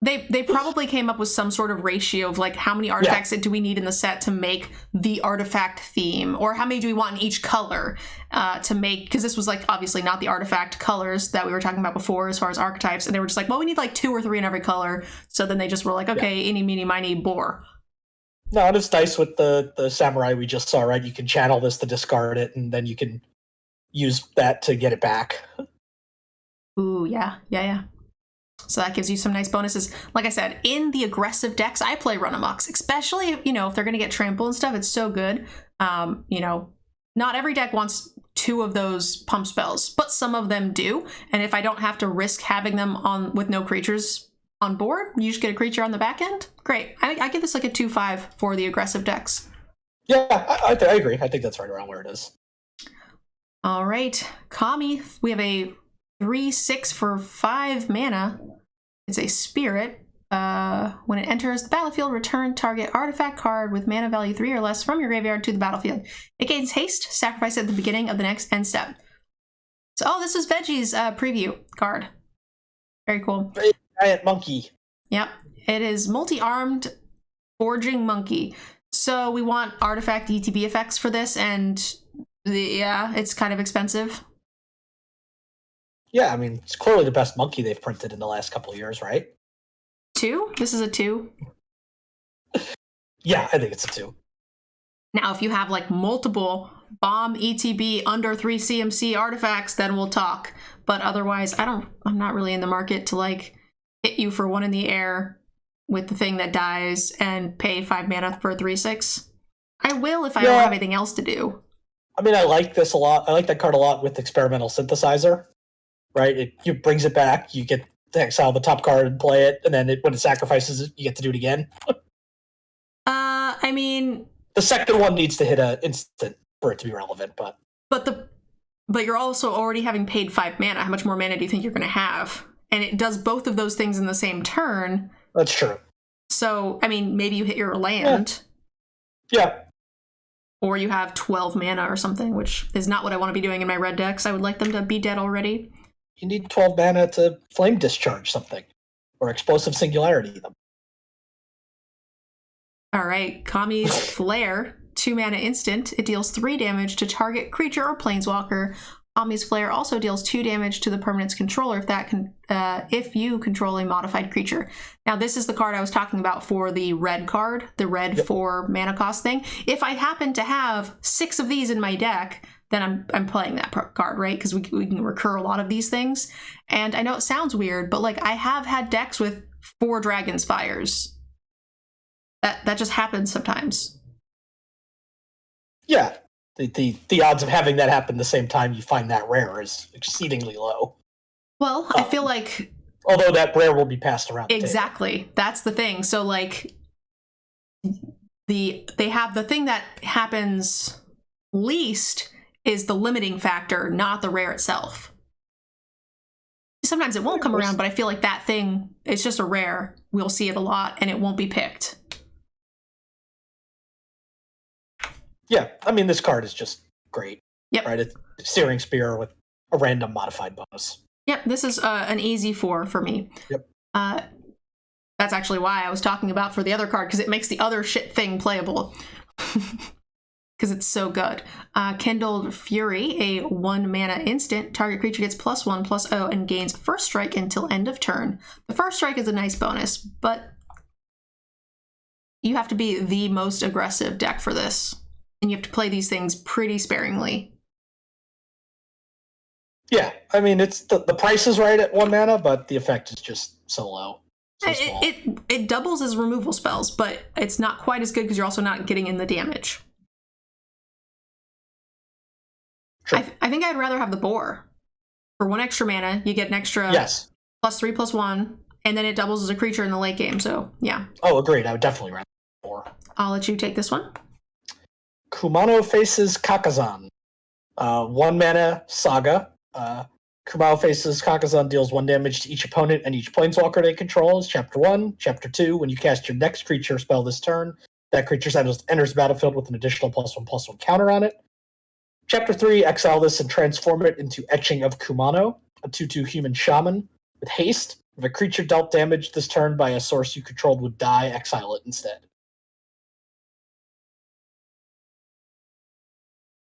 They probably came up with some sort of ratio of like how many artifacts do we need in the set to make the artifact theme, or how many do we want in each color to make, because this was like obviously not the artifact colors that we were talking about before as far as archetypes, and they were just like, well, we need like 2 or 3 in every color. So then they just were like, okay, eeny, meeny, miny, boar. No, and it's nice with the samurai we just saw, right? You can channel this to discard it, and then you can use that to get it back. Ooh, yeah. So that gives you some nice bonuses. Like I said, in the aggressive decks, I play Run Amoks, especially, if they're going to get trampled and stuff. It's so good. Not every deck wants 2 of those pump spells, but some of them do. And if I don't have to risk having them on with no creatures on board, you just get a creature on the back end. Great. I give this like a 2/5 for the aggressive decks. Yeah, I agree. I think that's right around where it is. All right. Kami, we have a 3/6 for 5 mana. It's a spirit. When it enters the battlefield, return target artifact card with mana value 3 or less from your graveyard to the battlefield. It gains haste. Sacrifice at the beginning of the next end step. So, this is Veggie's preview card. Very cool. Giant monkey. Yep. It is multi-armed forging monkey. So we want artifact ETB effects for this, and it's kind of expensive. Yeah, I mean, it's clearly the best monkey they've printed in the last couple of years, right? 2? This is a 2? Yeah, I think it's a 2. Now, if you have like multiple bomb ETB under 3 CMC artifacts, then we'll talk. But otherwise, I'm not really in the market to like hit you for 1 in the air with the thing that dies and pay 5 mana for a 3/6. I will if I don't have anything else to do. I mean, I like this a lot. I like that card a lot with Experimental Synthesizer. Right? It brings it back. You get to exile the top card and play it, and then when it sacrifices it, you get to do it again. I mean, the second one needs to hit an instant for it to be relevant, but you're also already having paid 5 mana. How much more mana do you think you're going to have? And it does both of those things in the same turn. That's true. So, I mean, maybe you hit your land. Yeah. Or you have 12 mana or something, which is not what I want to be doing in my red decks. I would like them to be dead already. You need 12 mana to flame discharge something, or explosive singularity them. All right, Kami's Flare, 2 mana instant. It deals 3 damage to target creature or planeswalker. Kami's Flare also deals 2 damage to the permanent's controller if you control a modified creature. Now, this is the card I was talking about for the red card, the red 4 mana cost thing. If I happen to have 6 of these in my deck, then I'm playing that card, right? Because we can recur a lot of these things. And I know it sounds weird, but like I have had decks with 4 Dragon's Fires. That just happens sometimes. Yeah. The odds of having that happen the same time you find that rare is exceedingly low. Well, I feel like... Although that rare will be passed around. Exactly. That's the thing. So like they have the thing that happens least is the limiting factor, not the rare itself. Sometimes it won't come around, but I feel like that thing, it's just a rare. We'll see it a lot, and it won't be picked. Yeah, I mean, this card is just great. Yep. Right? It's Searing Spear with a random modified bonus. Yep, this is an easy 4 for me. Yep. That's actually why I was talking about for the other card, because it makes the other shit thing playable. Because it's so good. Kindled Fury, a 1 mana instant. Target creature gets +1/+0 and gains first strike until end of turn. The first strike is a nice bonus, but you have to be the most aggressive deck for this. And you have to play these things pretty sparingly. Yeah, I mean, it's the price is right at 1 mana, but the effect is just so low. So small. It doubles as removal spells, but it's not quite as good because you're also not getting in the damage. Sure. I think I'd rather have the Boar. For 1 extra mana, you get an extra +3/+1, and then it doubles as a creature in the late game, so yeah. Oh, agreed. I would definitely rather the Boar. I'll let you take this one. Kumano Faces Kakazan. 1 mana Saga. Kumano Faces Kakazan deals 1 damage to each opponent and each planeswalker they control. Chapter 1. Chapter 2. When you cast your next creature spell this turn, that creature enters the battlefield with an additional +1/+1 counter on it. Chapter 3, exile this and transform it into Etching of Kumano, a 2/2 human shaman with haste. If a creature dealt damage this turn by a source you controlled would die, exile it instead.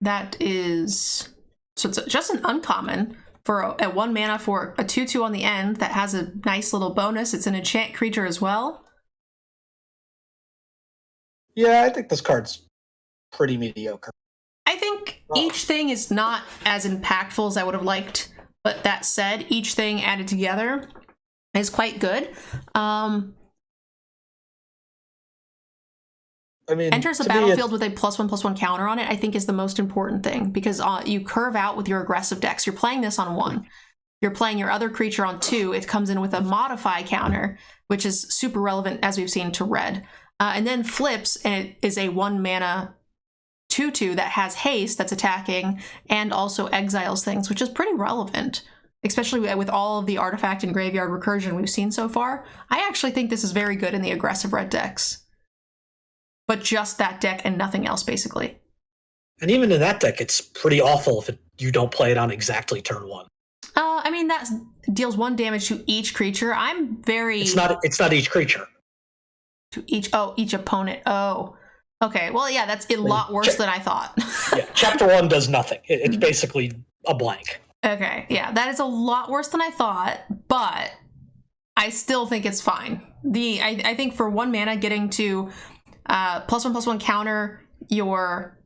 That is... So it's just an uncommon for a 1 mana for a 2/2 on the end that has a nice little bonus. It's an enchant creature as well. Yeah, I think this card's pretty mediocre. I think each thing is not as impactful as I would have liked, but that said, each thing added together is quite good. I mean, enters the battlefield with a +1/+1 counter on it, I think is the most important thing, because you curve out with your aggressive decks. You're playing this on 1. You're playing your other creature on 2. It comes in with a modify counter, which is super relevant, as we've seen, to red. And then flips, and it is a 1 mana 2/2 that has haste that's attacking and also exiles things, which is pretty relevant, especially with all of the artifact and graveyard recursion we've seen so far. I actually think this is very good in the aggressive red decks. But just that deck and nothing else, basically. And even in that deck, it's pretty awful if you don't play it on exactly turn 1. I mean, that deals 1 damage to each creature. I'm very... It's not each creature. To each opponent. Oh. Okay, well, yeah, that's a lot worse than I thought. Yeah, chapter 1 does nothing. It's basically a blank. Okay, yeah, that is a lot worse than I thought, but I still think it's fine. I think for 1 mana, getting to +1/+1 counter your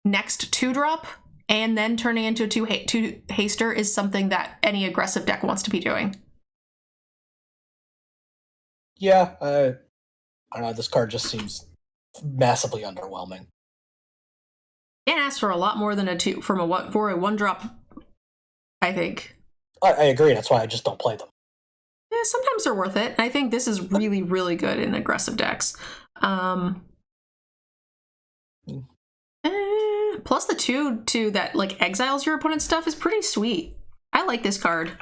next 2-drop and then turning into a 2 haster is something that any aggressive deck wants to be doing. Yeah, I don't know, this card just seems massively underwhelming. Can't ask for a lot more than a 2 for a 1-drop, I think. I agree, that's why I just don't play them. Yeah, sometimes they're worth it. I think this is really, really good in aggressive decks. Plus the 2/2 that like exiles your opponent's stuff is pretty sweet. I like this card.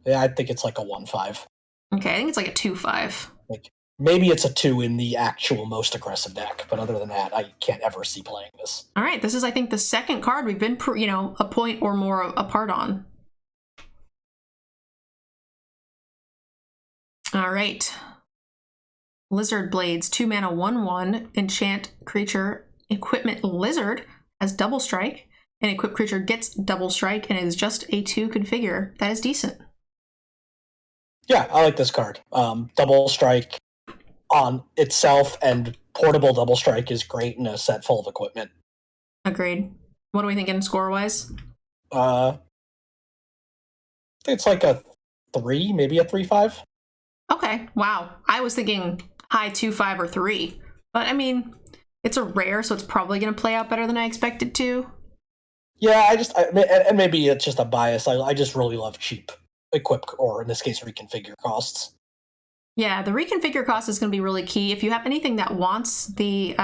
Yeah, I think it's like a 1/5. Okay, I think it's like a 2/5. Like maybe it's a 2 in the actual most aggressive deck, but other than that, I can't ever see playing this. All right, this is I think the second card we've been a point or more apart on. All right. Lizard Blades, 2 mana 1/1, enchant creature, equipment lizard has double strike, and equipped creature gets double strike, and it is just a 2 configure. That is decent. Yeah, I like this card. Double strike on itself and portable double strike is great in a set full of equipment. Agreed. What are we thinking score-wise? It's like a 3, maybe a 3/5. Okay, wow. I was thinking high 2/5 or 3. But I mean, it's a rare, so it's probably going to play out better than I expected to. Yeah, and maybe it's just a bias. I just really love cheap equip, or in this case, reconfigure costs. Yeah, the reconfigure cost is going to be really key. If you have anything that wants the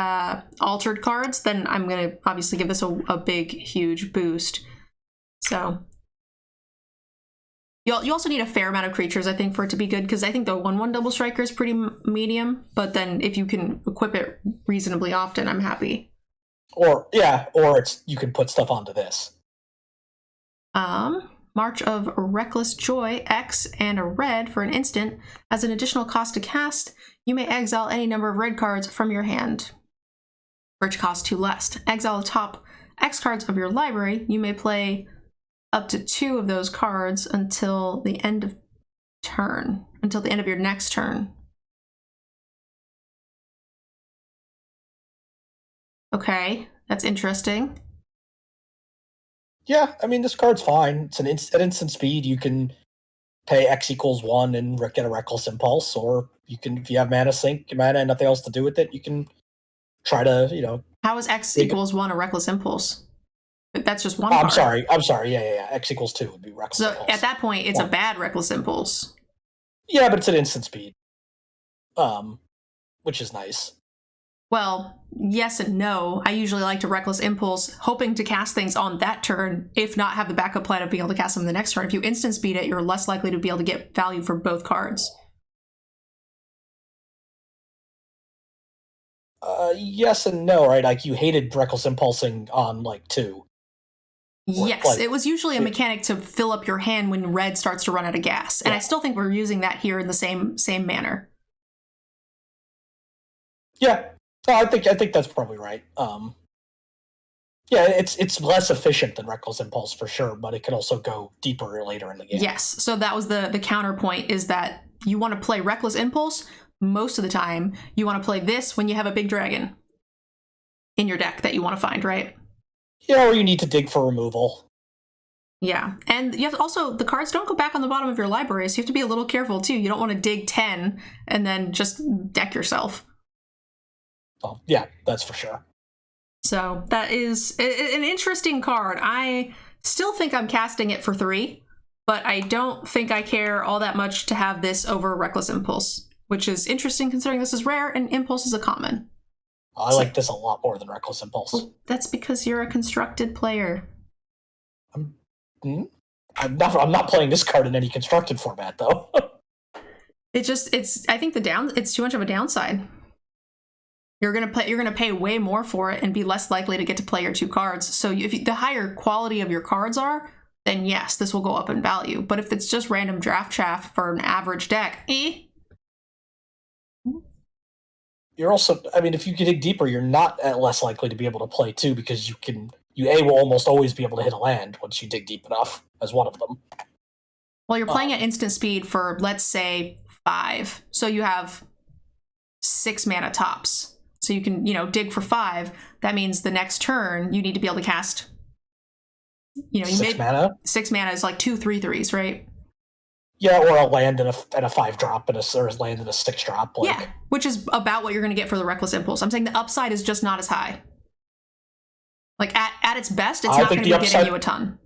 altered cards, then I'm going to obviously give this a big, huge boost. So you also need a fair amount of creatures, I think, for it to be good, because I think the 1/1 double striker is pretty medium, but then if you can equip it reasonably often, I'm happy. Or you can put stuff onto this. March of Reckless Joy, X and a red for an instant. As an additional cost to cast, you may exile any number of red cards from your hand, which costs 2 less. Exile the top X cards of your library. You may play up to 2 of those cards until the end of your next turn. Okay, that's interesting. Yeah, I mean, this card's fine. It's at instant speed. You can pay X equals 1 and get a Reckless Impulse, or you can, if you have mana and nothing else to do with it, you can try to, How is X equals 1 a Reckless Impulse? That's just one card. I'm sorry. Yeah. X equals 2 would be Reckless Impulse. So at that point, it's a bad Reckless Impulse. Yeah, but it's at instant speed, which is nice. Well, yes and no. I usually like to Reckless Impulse, hoping to cast things on that turn, if not have the backup plan of being able to cast them the next turn. If you instant speed it, you're less likely to be able to get value for both cards. Yes and no, right? Like, you hated Reckless Impulsing on, like, 2. Yes, Like, it was usually a mechanic to fill up your hand when red starts to run out of gas. And I still think we're using that here in the same manner. Yeah. No, I think that's probably right. Yeah, it's less efficient than Reckless Impulse for sure, but it can also go deeper later in the game. Yes, so that was the counterpoint, is that you want to play Reckless Impulse most of the time. You want to play this when you have a big dragon in your deck that you want to find, right? Yeah, or you need to dig for removal. Yeah, and you have to also, the cards don't go back on the bottom of your library, so you have to be a little careful too. You don't want to dig 10 and then just deck yourself. Oh, yeah, that's for sure. So that is an interesting card. I still think I'm casting it for 3, but I don't think I care all that much to have this over Reckless Impulse, which is interesting considering this is rare and Impulse is a common. I like this a lot more than Reckless Impulse. Well, that's because you're a constructed player. I'm not playing this card in any constructed format, though. I think it's too much of a downside. You're gonna pay way more for it and be less likely to get to play your 2 cards. So if the higher quality of your cards are, then yes, this will go up in value. But if it's just random draft chaff for an average deck, You're also, I mean, if you dig deeper, you're not less likely to be able to play 2, because you will almost always be able to hit a land once you dig deep enough as one of them. Well, you're playing at instant speed for, let's say, 5. So you have 6 mana tops. So you can, dig for 5. That means the next turn you need to be able to cast. 6 mana. 6 mana is like 2 3/3s, right? Yeah, or a land and a 5-drop or a land and a 6-drop. Yeah, which is about what you're going to get for the Reckless Impulse. I'm saying the upside is just not as high. Like at its best, it's not going to be getting you a ton.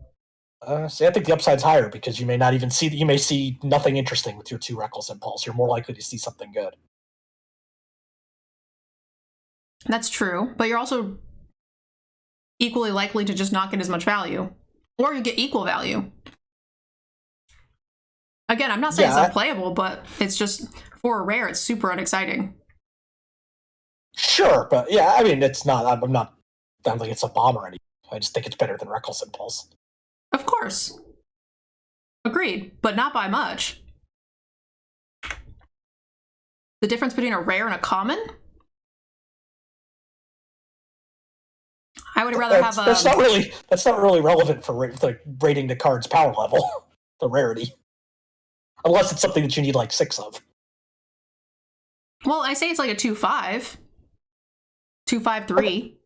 See, I think the upside's higher, because you may not even see, you may see nothing interesting with your 2 Reckless Impulse. You're more likely to see something good. That's true, but you're also equally likely to just not get as much value. Or you get equal value. Again, I'm not saying it's unplayable, but it's just, for a rare, it's super unexciting. Sure, but yeah, I mean, it's not, I don't think it's a bomb or anything. I just think it's better than Reckless Impulse. Of course. Agreed, but not by much. The difference between a rare and a common? I would rather have a... That's not really relevant for rating the card's power level, the rarity. Unless it's something that you need like 6 of. Well, I say it's like a 2/5. 2/5/3. Okay.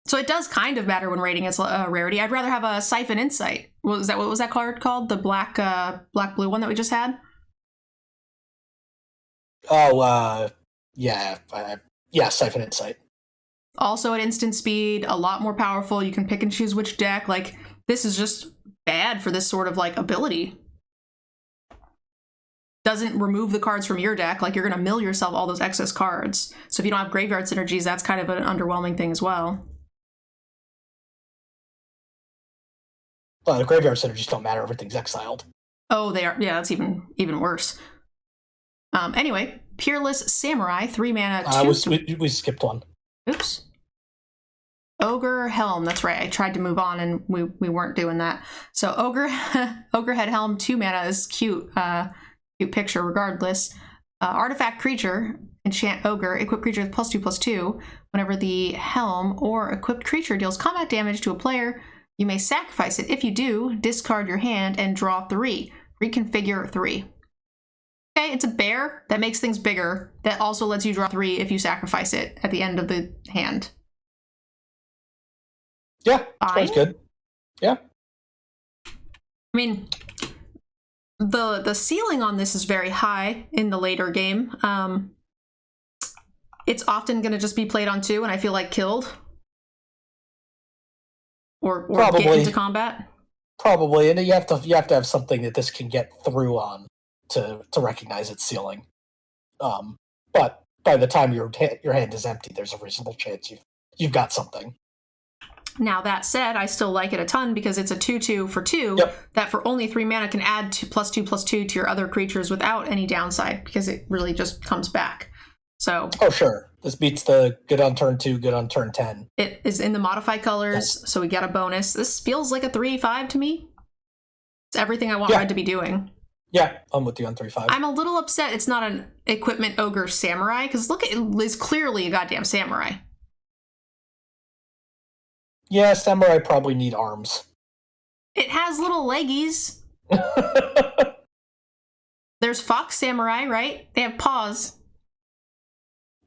So it does kind of matter when rating its rarity. I'd rather have a Siphon Insight. What was that card called? The black blue one that we just had? Oh, yeah, Siphon Insight. Also at instant speed, a lot more powerful. You can pick and choose which deck. Like, this is just bad for this sort of like ability. Doesn't remove the cards from your deck. Like, you're going to mill yourself all those excess cards. So if you don't have graveyard synergies, that's kind of an underwhelming thing as well. Well, the graveyard synergies don't matter. Everything's exiled. Oh, they are. Yeah, that's even worse. Anyway, Peerless Samurai, 3 mana. We skipped one. Oops. Ogre Helm. That's right. I tried to move on and we weren't doing that. So Ogrehead Helm, 2 mana is cute. Cute picture regardless. Artifact creature, enchant ogre, equip creature with +2/+2. Whenever the helm or equipped creature deals combat damage to a player, you may sacrifice it. If you do, discard your hand and draw 3. Reconfigure 3. Okay, it's a bear that makes things bigger. That also lets you draw 3 if you sacrifice it at the end of the hand. Yeah, sounds good. Yeah. I mean, the ceiling on this is very high in the later game. It's often going to just be played on 2 and I feel like killed. Or get into combat. Probably, and you have to have something that this can get through on to recognize its ceiling. But by the time your hand is empty, there's a reasonable chance you've got something. Now, that said, I still like it a ton because it's a 2/2 for 2 that for only 3 mana can add +2/+2 to your other creatures without any downside, because it really just comes back. So oh sure, this beats the good on turn 2, good on turn 10. It is in the modified colors, Yes. so we get a bonus. This feels like a 3/5 to me. It's everything I want Red to be doing. Yeah, I'm with you on 3/5. I'm a little upset it's not an equipment ogre samurai, because look, it is clearly a goddamn samurai. Yeah, samurai probably need arms. It has little leggies. There's fox samurai, right? They have paws.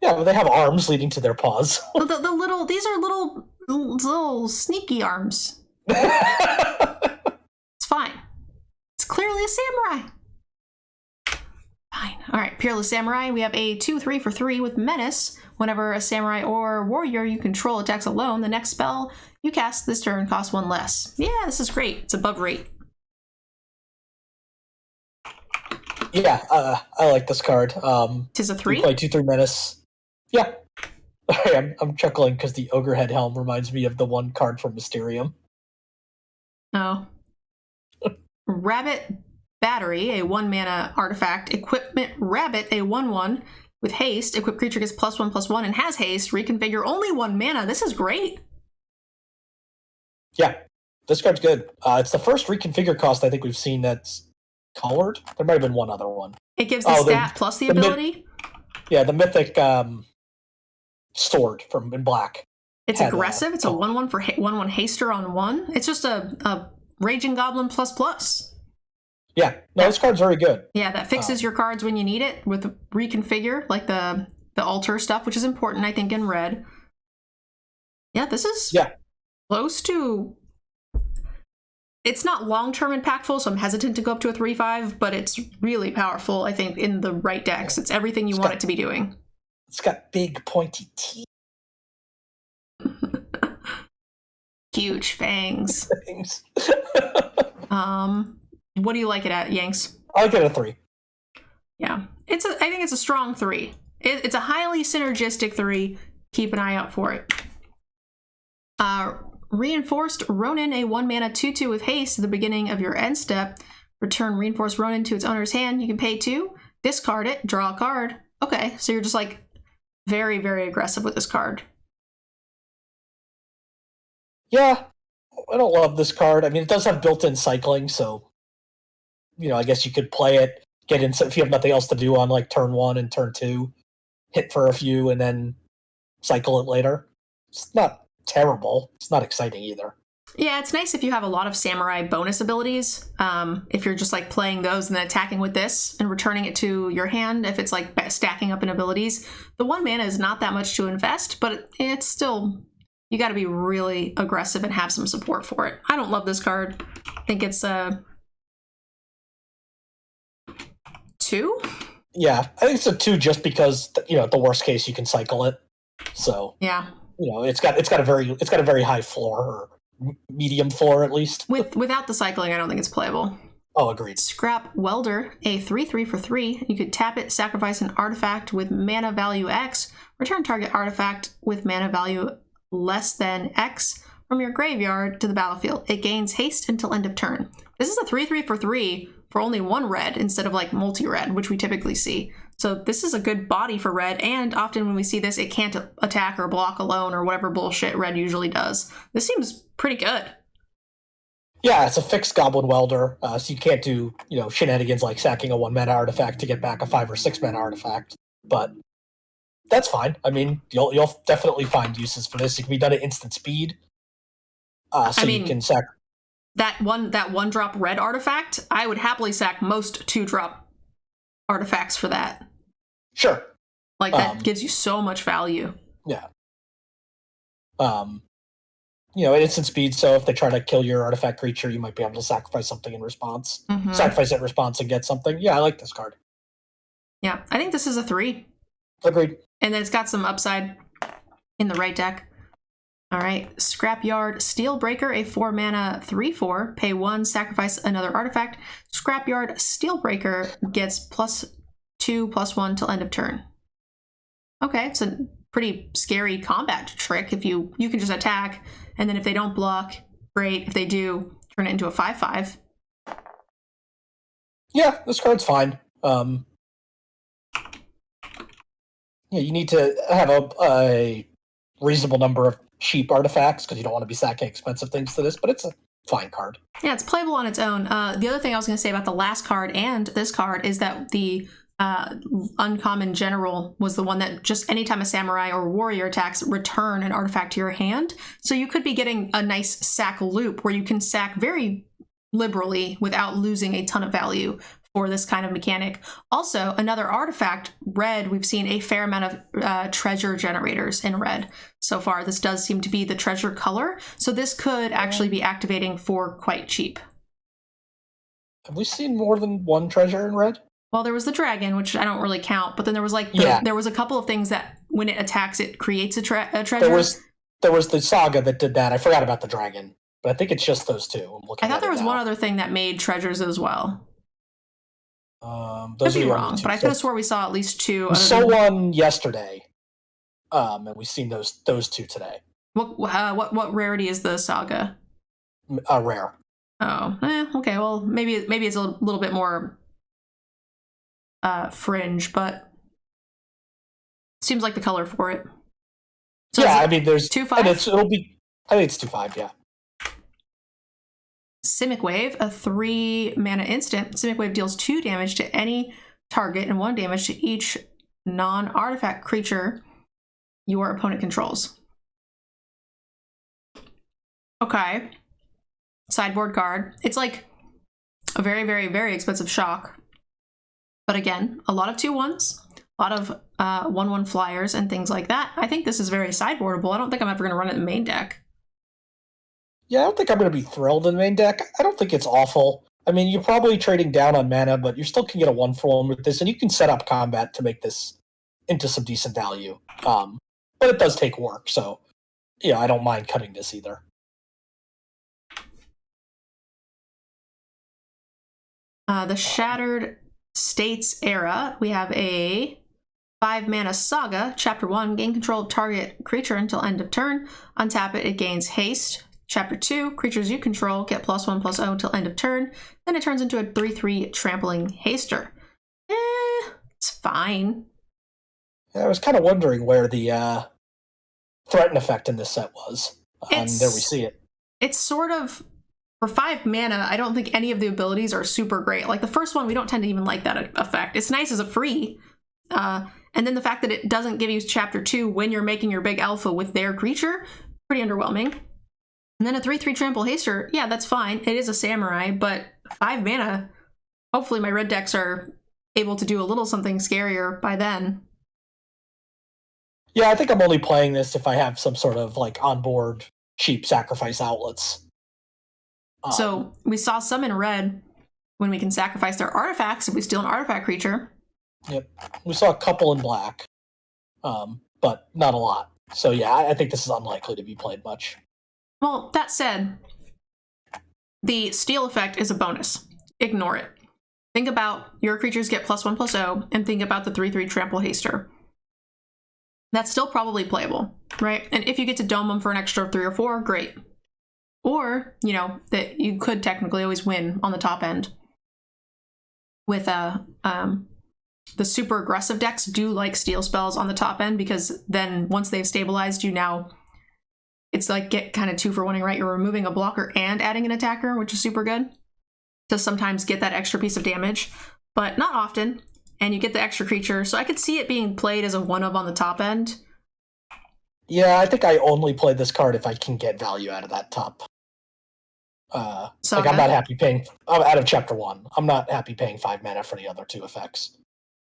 Yeah, but they have arms leading to their paws. the little, these are little sneaky arms. It's fine. It's clearly a samurai. Fine. All right, Peerless Samurai. We have a 2/3 for 3 with Menace. Whenever a samurai or warrior you control attacks alone, the next spell you cast this turn costs 1 less. Yeah, this is great. It's above rate. Yeah, I like this card. Tis a 3? You play 2/3 Menace. Yeah. I'm chuckling because the Ogre Head Helm reminds me of the one card from Mysterium. Oh. Rabbit Battery, a 1-mana artifact. Equipment Rabbit, a 1/1 with haste. Equipped creature gets +1/+1 and has haste. Reconfigure, only 1 mana. This is great. Yeah, this card's good. It's the first reconfigure cost I think we've seen that's colored. There might have been one other one. It gives the stat plus the ability? Yeah, the Mythic sword from in black. It's aggressive. It's a 1/1 for 1/1 haster on 1. It's just a Raging Goblin ++. Yeah, no, this card's very good. Yeah, that fixes your cards when you need it with reconfigure, like the altar stuff, which is important, I think, in red. Yeah, this is close to... It's not long-term impactful, so I'm hesitant to go up to a 3/5, but it's really powerful, I think, in the right decks. It's everything you want it to be doing. It's got big, pointy teeth. Huge fangs. What do you like it at, Yanks? I like it at a 3. Yeah, I think it's a strong 3. It's a highly synergistic 3. Keep an eye out for it. Reinforced Ronin, a 1-mana 2/2 with haste at the beginning of your end step. Return Reinforced Ronin to its owner's hand. You can pay 2, discard it, draw a card. Okay, so you're just like very, very aggressive with this card. Yeah, I don't love this card. I mean, it does have built-in cycling, so I guess you could play it, get in if you have nothing else to do on like turn 1 and turn 2, hit for a few, and then cycle it later. It's not terrible. It's not exciting either. Yeah, it's nice if you have a lot of samurai bonus abilities. If you're just like playing those and then attacking with this and returning it to your hand, if it's like stacking up in abilities. The 1 mana is not that much to invest, but it's still, you got to be really aggressive and have some support for it. I don't love this card. I think it's a 2? Yeah, I think it's a 2 just because at the worst case you can cycle it. So yeah, it's got a very high floor, or medium floor at least. Without the cycling, I don't think it's playable. Oh, agreed. Scrap Welder, a 3/3 for 3. You could tap it, sacrifice an artifact with mana value X, return target artifact with mana value less than X from your graveyard to the battlefield. It gains haste until end of turn. This is a 3/3 for 3 for only 1 red instead of like multi-red, which we typically see. So this is a good body for red, and often when we see this, it can't attack or block alone or whatever bullshit red usually does. This seems pretty good. Yeah, it's a fixed Goblin Welder, so you can't do shenanigans like sacking a 1-mana artifact to get back a 5 or 6-mana artifact. But that's fine. I mean, you'll definitely find uses for this. It can be done at instant speed, you can sack that one drop red artifact. I would happily sack most 2-drop artifacts for that. Sure, like that gives you so much value. Yeah. At instant speed, so if they try to kill your artifact creature, you might be able to sacrifice something in response. Mm-hmm. Sacrifice it in response and get something. Yeah, I like this card. Yeah, I think this is a 3. Agreed. And then it's got some upside in the right deck. All right, Scrapyard Steelbreaker, a 4-mana 3/4. Pay 1, sacrifice another artifact. Scrapyard Steelbreaker gets +2/+1 till end of turn. Okay, it's a pretty scary combat trick. If you can just attack, and then if they don't block, great. If they do, turn it into a 5/5. Yeah, this card's fine. Yeah, you need to have a reasonable number of cheap artifacts because you don't want to be sacking expensive things to this, but it's a fine card. Yeah, it's playable on its own. The other thing I was going to say about the last card and this card is that the uncommon general was the one that just anytime a samurai or warrior attacks, return an artifact to your hand. So you could be getting a nice sack loop where you can sack very liberally without losing a ton of value for this kind of mechanic. Also, another artifact, red, we've seen a fair amount of treasure generators in red so far. This does seem to be the treasure color, so this could actually be activating for quite cheap. Have we seen more than one treasure in red? Well, there was the dragon, which I don't really count, but then there was like there was a couple of things that when it attacks, it creates a treasure. There was the saga that did that. I forgot about the dragon, but I think it's just those two. I thought there was one other thing that made treasures as well. Those could be wrong, but I could have swore we saw at least two. We saw one yesterday, and we've seen those two today. What rarity is the saga? Rare. Oh, okay. Well, maybe it's a little bit more fringe, but seems like the color for it. So yeah, I mean, there's 2/5. And it'll be. I think it's 2/5. Yeah. Simic Wave, a 3-mana instant. Simic Wave deals 2 damage to any target and 1 damage to each non-artifact creature your opponent controls. Okay. Sideboard card. It's like a very, very, very expensive shock. But again, a lot of 2/1s, a lot of 1/1 flyers and things like that. I think this is very sideboardable. I don't think I'm ever going to run it in the main deck. Yeah, I don't think I'm going to be thrilled in the main deck. I don't think it's awful. I mean, you're probably trading down on mana, but you still can get a 1/1 with this, and you can set up combat to make this into some decent value. But it does take work, so yeah, I don't mind cutting this either. The Shattered States era, we have a 5-mana saga. Chapter 1, gain control of target creature until end of turn. Untap it, it gains haste. Chapter 2, creatures you control get +1/+0 until end of turn. Then it turns into a 3/3 trampling haster. It's fine. Yeah, I was kind of wondering where the threaten effect in this set was. And there we see it. It's sort of, for 5 mana, I don't think any of the abilities are super great. Like the first one, we don't tend to even like that effect. It's nice as a free. And then the fact that it doesn't give you Chapter 2 when you're making your big alpha with their creature, pretty underwhelming. And then a 3/3 trample haster, yeah, that's fine. It is a samurai, but 5 mana, hopefully my red decks are able to do a little something scarier by then. Yeah, I think I'm only playing this if I have some sort of like onboard cheap sacrifice outlets. So we saw some in red when we can sacrifice their artifacts if we steal an artifact creature. Yep. We saw a couple in black, but not a lot. So yeah, I think this is unlikely to be played much. Well, that said, the steal effect is a bonus. Ignore it. Think about your creatures get +1/+0, and think about the 3/3 trample haster. That's still probably playable, right? And if you get to dome them for an extra 3 or 4, great. Or, you know, that you could technically always win on the top end. With the super aggressive decks do like steal spells on the top end, because then once they've stabilized you now, it's like get kind of 2-for-1ing, right? You're removing a blocker and adding an attacker, which is super good to sometimes get that extra piece of damage, but not often. And you get the extra creature, so I could see it being played as a 1-of on the top end. Yeah, I think I only play this card if I can get value out of that top. Like I'm not happy paying out of Chapter 1. I'm not happy paying 5 mana for the other 2 effects.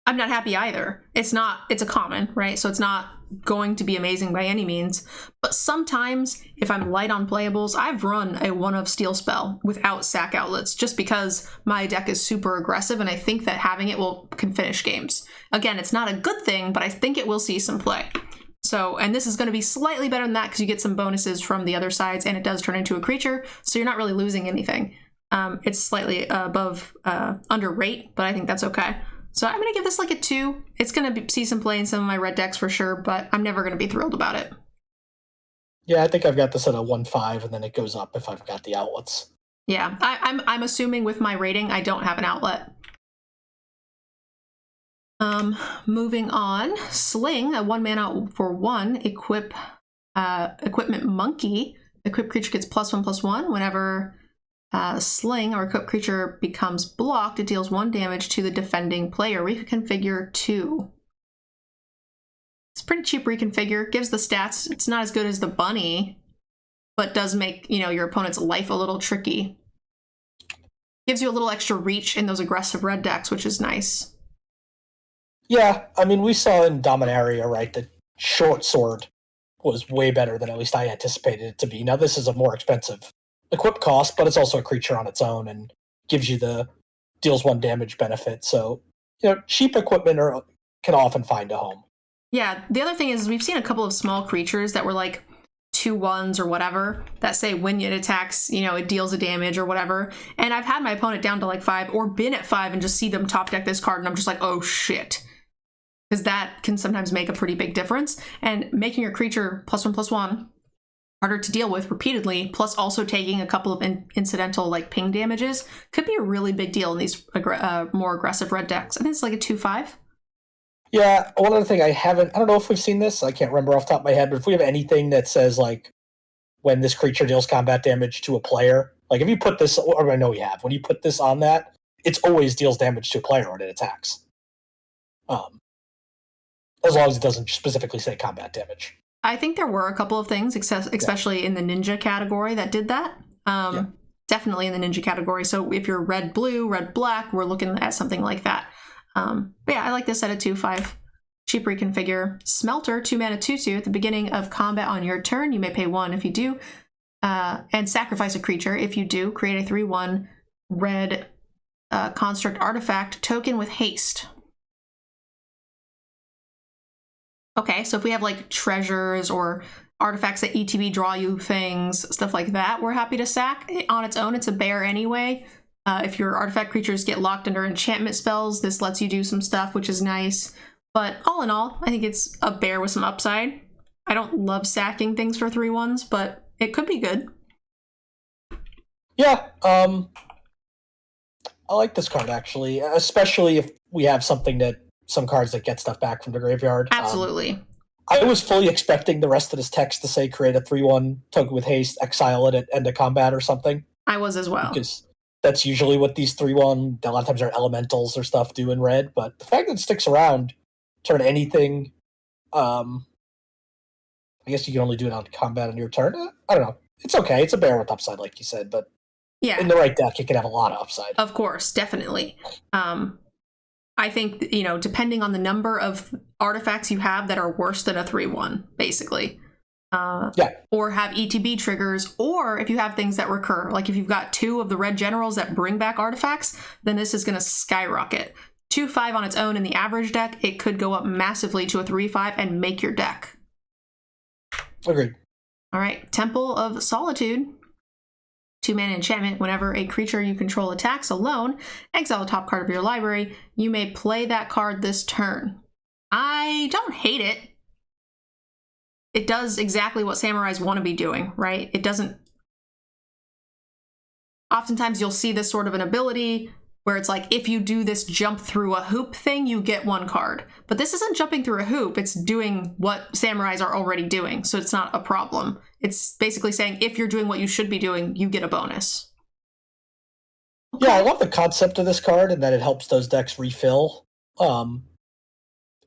I'm not happy either. It's a common, right? So it's not going to be amazing by any means. But sometimes, if I'm light on playables, I've run a 1-of steal spell without sack outlets just because my deck is super aggressive and I think that having it can finish games. Again, it's not a good thing, but I think it will see some play. So, and this is going to be slightly better than that because you get some bonuses from the other sides and it does turn into a creature, so you're not really losing anything. It's slightly above under rate, but I think that's okay. So I'm going to give this like a 2. It's going to see some play in some of my red decks for sure, but I'm never going to be thrilled about it. Yeah, I think I've got this at a 1/5, and then it goes up if I've got the outlets. Yeah, I'm assuming with my rating, I don't have an outlet. Moving on, Sling, a 1 mana for 1, equipment monkey. Equipped creature gets +1/+1. Whenever Sling or equipped creature becomes blocked, it deals 1 damage to the defending player. Reconfigure 2. It's pretty cheap reconfigure. Gives the stats. It's not as good as the bunny, but does make, you know, your opponent's life a little tricky. Gives you a little extra reach in those aggressive red decks, which is nice. Yeah, I mean, we saw in Dominaria, right, that short sword was way better than at least I anticipated it to be. Now, this is a more expensive equip cost, but it's also a creature on its own and gives you the deals 1 damage benefit. So, you know, cheap equipment can often find a home. Yeah, the other thing is we've seen a couple of small creatures that were like 2/1s or whatever that say when it attacks, you know, it deals a damage or whatever. And I've had my opponent down to like 5 or been at 5 and just see them top deck this card and I'm just like, oh shit. Because that can sometimes make a pretty big difference. And making your creature +1/+1 harder to deal with repeatedly, plus also taking a couple of incidental like ping damages, could be a really big deal in these more aggressive red decks. I think it's like a 2/5. Yeah, one other thing I don't know if we've seen this, I can't remember off the top of my head, but if we have anything that says like when this creature deals combat damage to a player, like if you put this, or I know we have, when you put this on that, it's always deals damage to a player when it attacks. As long as it doesn't specifically say combat damage. I think there were a couple of things, especially in the ninja category, that did that. Definitely in the ninja category. So if you're red-blue, red-black, we're looking at something like that. But yeah, I like this at a 2/5. Cheap reconfigure. Smelter, 2 mana 2/2. At the beginning of combat on your turn, you may pay 1 if you do, and sacrifice a creature. If you do, create a 3/1 red construct artifact token with haste. Okay, so if we have like treasures or artifacts that ETB draw you things, stuff like that, we're happy to sack. On its own, it's a bear anyway. If your artifact creatures get locked under enchantment spells, this lets you do some stuff, which is nice. But all in all, I think it's a bear with some upside. I don't love sacking things for 3/1s, but it could be good. Yeah, I like this card actually, especially if we have some cards that get stuff back from the graveyard. Absolutely. I was fully expecting the rest of this text to say create a 3/1 token with haste, exile it at end of combat or something. I was as well. Because that's usually what these 3/1, a lot of times are elementals or stuff, do in red. But the fact that it sticks around, turn anything, I guess you can only do it on combat on your turn. I don't know. It's okay. It's a bear with upside, like you said, but yeah, in the right deck, it can have a lot of upside. Of course, definitely. I think, you know, depending on the number of artifacts you have that are worse than a 3/1, basically. Or have ETB triggers, or if you have things that recur, like if you've got 2 of the red generals that bring back artifacts, then this is going to skyrocket. 2/5 on its own in the average deck, it could go up massively to a 3/5 and make your deck. Agreed. All right, Temple of Solitude. 2 mana enchantment. Whenever a creature you control attacks alone, exile the top card of your library. You may play that card this turn. I don't hate it. It does exactly what samurais want to be doing, right? It doesn't... Oftentimes you'll see this sort of an ability where it's like, if you do this jump through a hoop thing, you get 1 card. But this isn't jumping through a hoop, it's doing what samurais are already doing, so it's not a problem. It's basically saying, if you're doing what you should be doing, you get a bonus. Okay. Yeah, I love the concept of this card and that it helps those decks refill.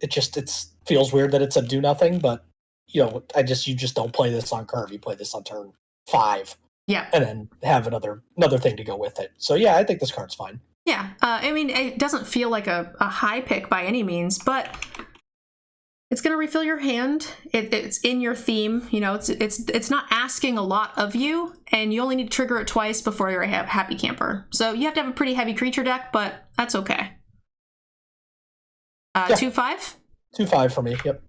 It feels weird that it's a do nothing, but you know, you just don't play this on curve. You play this on turn 5. Yeah. And then have another thing to go with it. So yeah, I think this card's fine. Yeah, I mean, it doesn't feel like a high pick by any means, but it's going to refill your hand. It's in your theme. You know, it's not asking a lot of you, and you only need to trigger it twice before you're a happy camper. So you have to have a pretty heavy creature deck, but that's okay. 2/5? 2/5 for me, yep.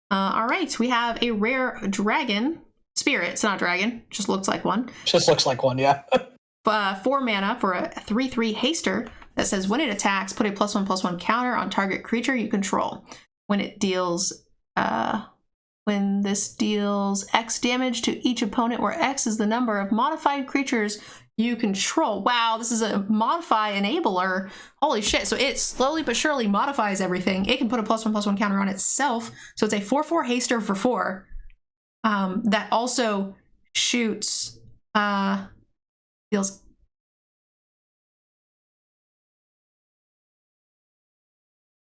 All right, we have a rare dragon. Spirit, it's not a dragon, just looks like one. Just looks like one, yeah. 4 mana for a 3/3 haster that says when it attacks, put a +1/+1 counter on target creature you control. When this deals X damage to each opponent, where X is the number of modified creatures you control. Wow, this is a modify enabler. Holy shit. So it slowly but surely modifies everything. It can put a +1/+1 counter on itself. So it's a 4/4 haster for 4. That also shoots deals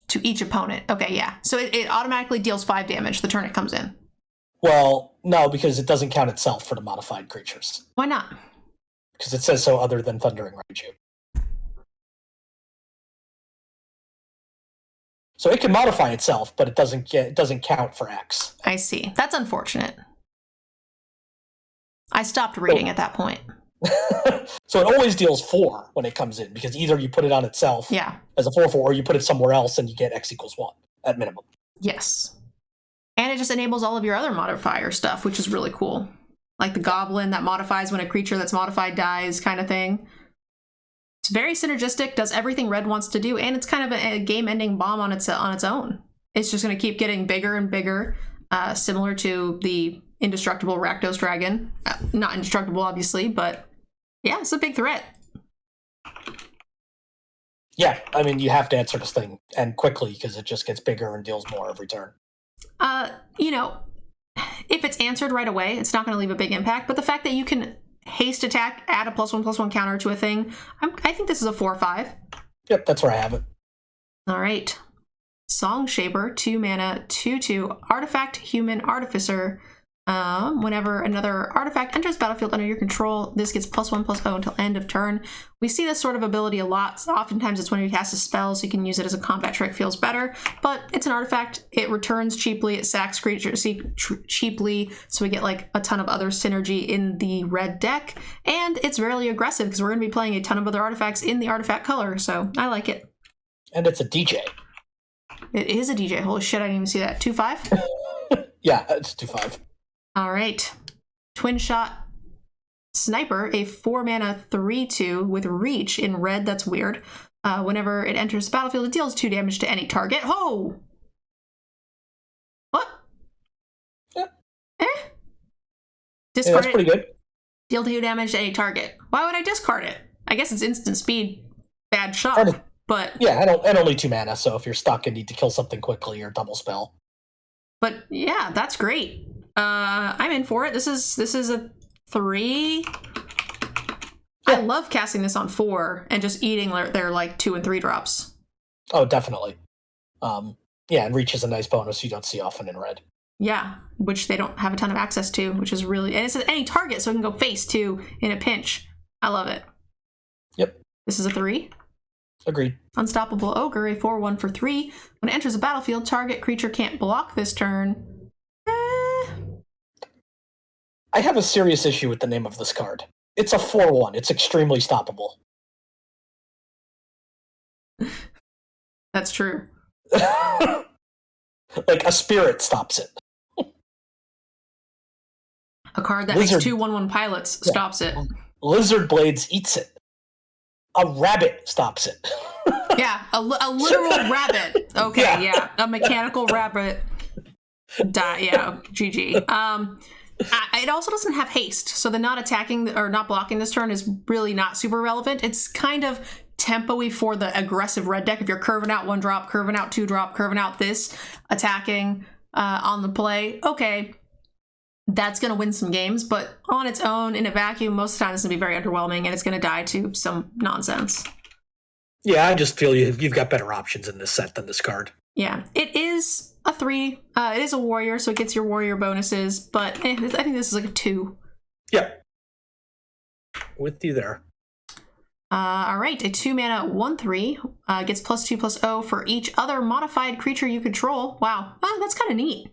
to each opponent. Okay, yeah. So it automatically deals 5 damage the turn it comes in. Well, no, because it doesn't count itself for the modified creatures. Why not? Because it says so other than Thundering Raichu. So it can modify itself, but it doesn't count for X. I see. That's unfortunate. I stopped reading at that point. So it always deals 4 when it comes in, because either you put it on itself as a 4/4, or you put it somewhere else and you get X = 1 at minimum. Yes. And it just enables all of your other modifier stuff, which is really cool. Like the goblin that modifies when a creature that's modified dies kind of thing. It's very synergistic, does everything red wants to do, and it's kind of a game-ending bomb on its own. It's just going to keep getting bigger and bigger, similar to the indestructible Rakdos Dragon. Not indestructible, obviously, but yeah, it's a big threat. Yeah, I mean, you have to answer this thing, and quickly, because it just gets bigger and deals more every turn. You know, if it's answered right away, it's not going to leave a big impact, but the fact that you can haste attack, add a +1/+1 counter to a thing, I think this is a 4/5. Yep, that's where I have it. All right. Song Shaper, 2 mana, 2/2, artifact, human, artificer. Whenever another artifact enters battlefield under your control, this gets +1/+0 until end of turn. We see this sort of ability a lot. So oftentimes it's when you cast a spell, so you can use it as a combat trick, feels better. But it's an artifact. It returns cheaply. It sacks creatures cheaply, so we get like a ton of other synergy in the red deck. And it's rarely aggressive because we're going to be playing a ton of other artifacts in the artifact color. So I like it. And it's a DJ. It is a DJ. Holy shit! I didn't even see that. 2/5. Yeah, it's 2/5. All right. Twin Shot Sniper, a 4 mana 3/2 with reach in red. That's weird. Whenever it enters the battlefield, it deals 2 damage to any target. Oh! What? Yeah. Discard that's pretty good. Deal 2 damage to any target. Why would I discard it? I guess it's instant speed. Bad shot. But yeah, and only 2 mana, so if you're stuck and need to kill something quickly or double spell. But yeah, that's great. I'm in for it. This is a 3. Yeah. I love casting this on 4 and just eating their like 2 and 3 drops. Oh, definitely. Yeah, and reach is a nice bonus you don't see often in red. Yeah, which they don't have a ton of access to, which is really, and it's at any target, so it can go face too in a pinch. I love it. Yep. This is a 3. Agreed. Unstoppable Ogre, a 4/1 for 3. When it enters the battlefield, target creature can't block this turn. I have a serious issue with the name of this card. It's a 4/1. It's extremely stoppable. That's true. Like, a spirit stops it. A card that makes 2 1/1 pilots stops it. Lizard Blades eats it. A rabbit stops it. Yeah, a literal rabbit. Okay, yeah. A mechanical rabbit. Yeah, GG. It also doesn't have haste, so the not attacking or not blocking this turn is really not super relevant. It's kind of tempo-y for the aggressive red deck. If you're curving out 1 drop, curving out 2 drop, curving out this, attacking on the play, okay, that's going to win some games, but on its own, in a vacuum, most of the time it's going to be very underwhelming, and it's going to die to some nonsense. Yeah, I just feel you've got better options in this set than this card. Yeah, it is a 3. It is a warrior, so it gets your warrior bonuses, but I think this is like a 2. Yeah. With you there. All right, a 2 mana 1/3 gets +2/+0 for each other modified creature you control. Wow, that's kind of neat.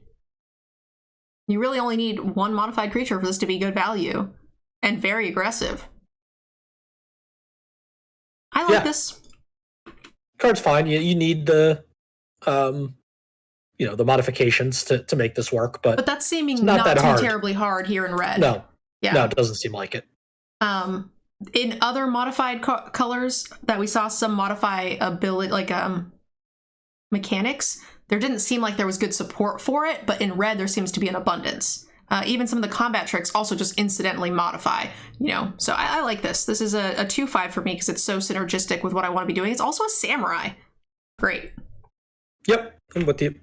You really only need 1 modified creature for this to be good value and very aggressive. I like this. Card's fine. You need the the modifications to make this work, but that's seeming not too terribly hard here in red. No, it doesn't seem like it. In other modified colors that we saw some modify ability, like mechanics, there didn't seem like there was good support for it, but in red there seems to be an abundance. Even some of the combat tricks also just incidentally modify, you know. So I like this. This is a 2/5 for me because it's so synergistic with what I want to be doing. It's also a samurai. Great. Yep, I'm with you.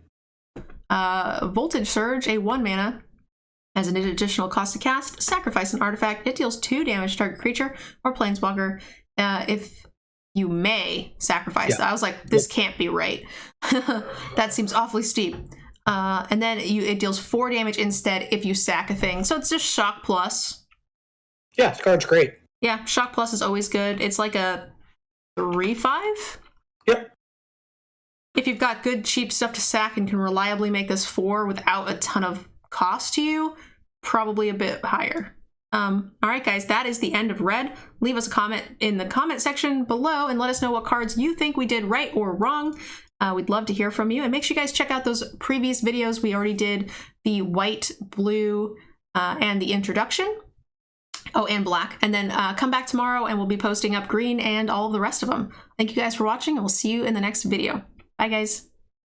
Voltage Surge, a 1 mana. As an additional cost to cast, sacrifice an artifact. It deals 2 damage to target creature or planeswalker. If you may sacrifice that. I was like, this can't be right. That seems awfully steep. And then it deals 4 damage instead if you sack a thing. So it's just Shock Plus. Yeah, this card's great. Yeah, Shock Plus is always good. It's like a 3/5. Yep. If you've got good, cheap stuff to sack and can reliably make this 4 without a ton of cost to you, probably a bit higher. All right, guys, that is the end of red. Leave us a comment in the comment section below and let us know what cards you think we did right or wrong. We'd love to hear from you. And make sure you guys check out those previous videos. We already did the white, blue, and the introduction. Oh, and black. And then come back tomorrow and we'll be posting up green and all of the rest of them. Thank you guys for watching, and we'll see you in the next video. Bye, guys.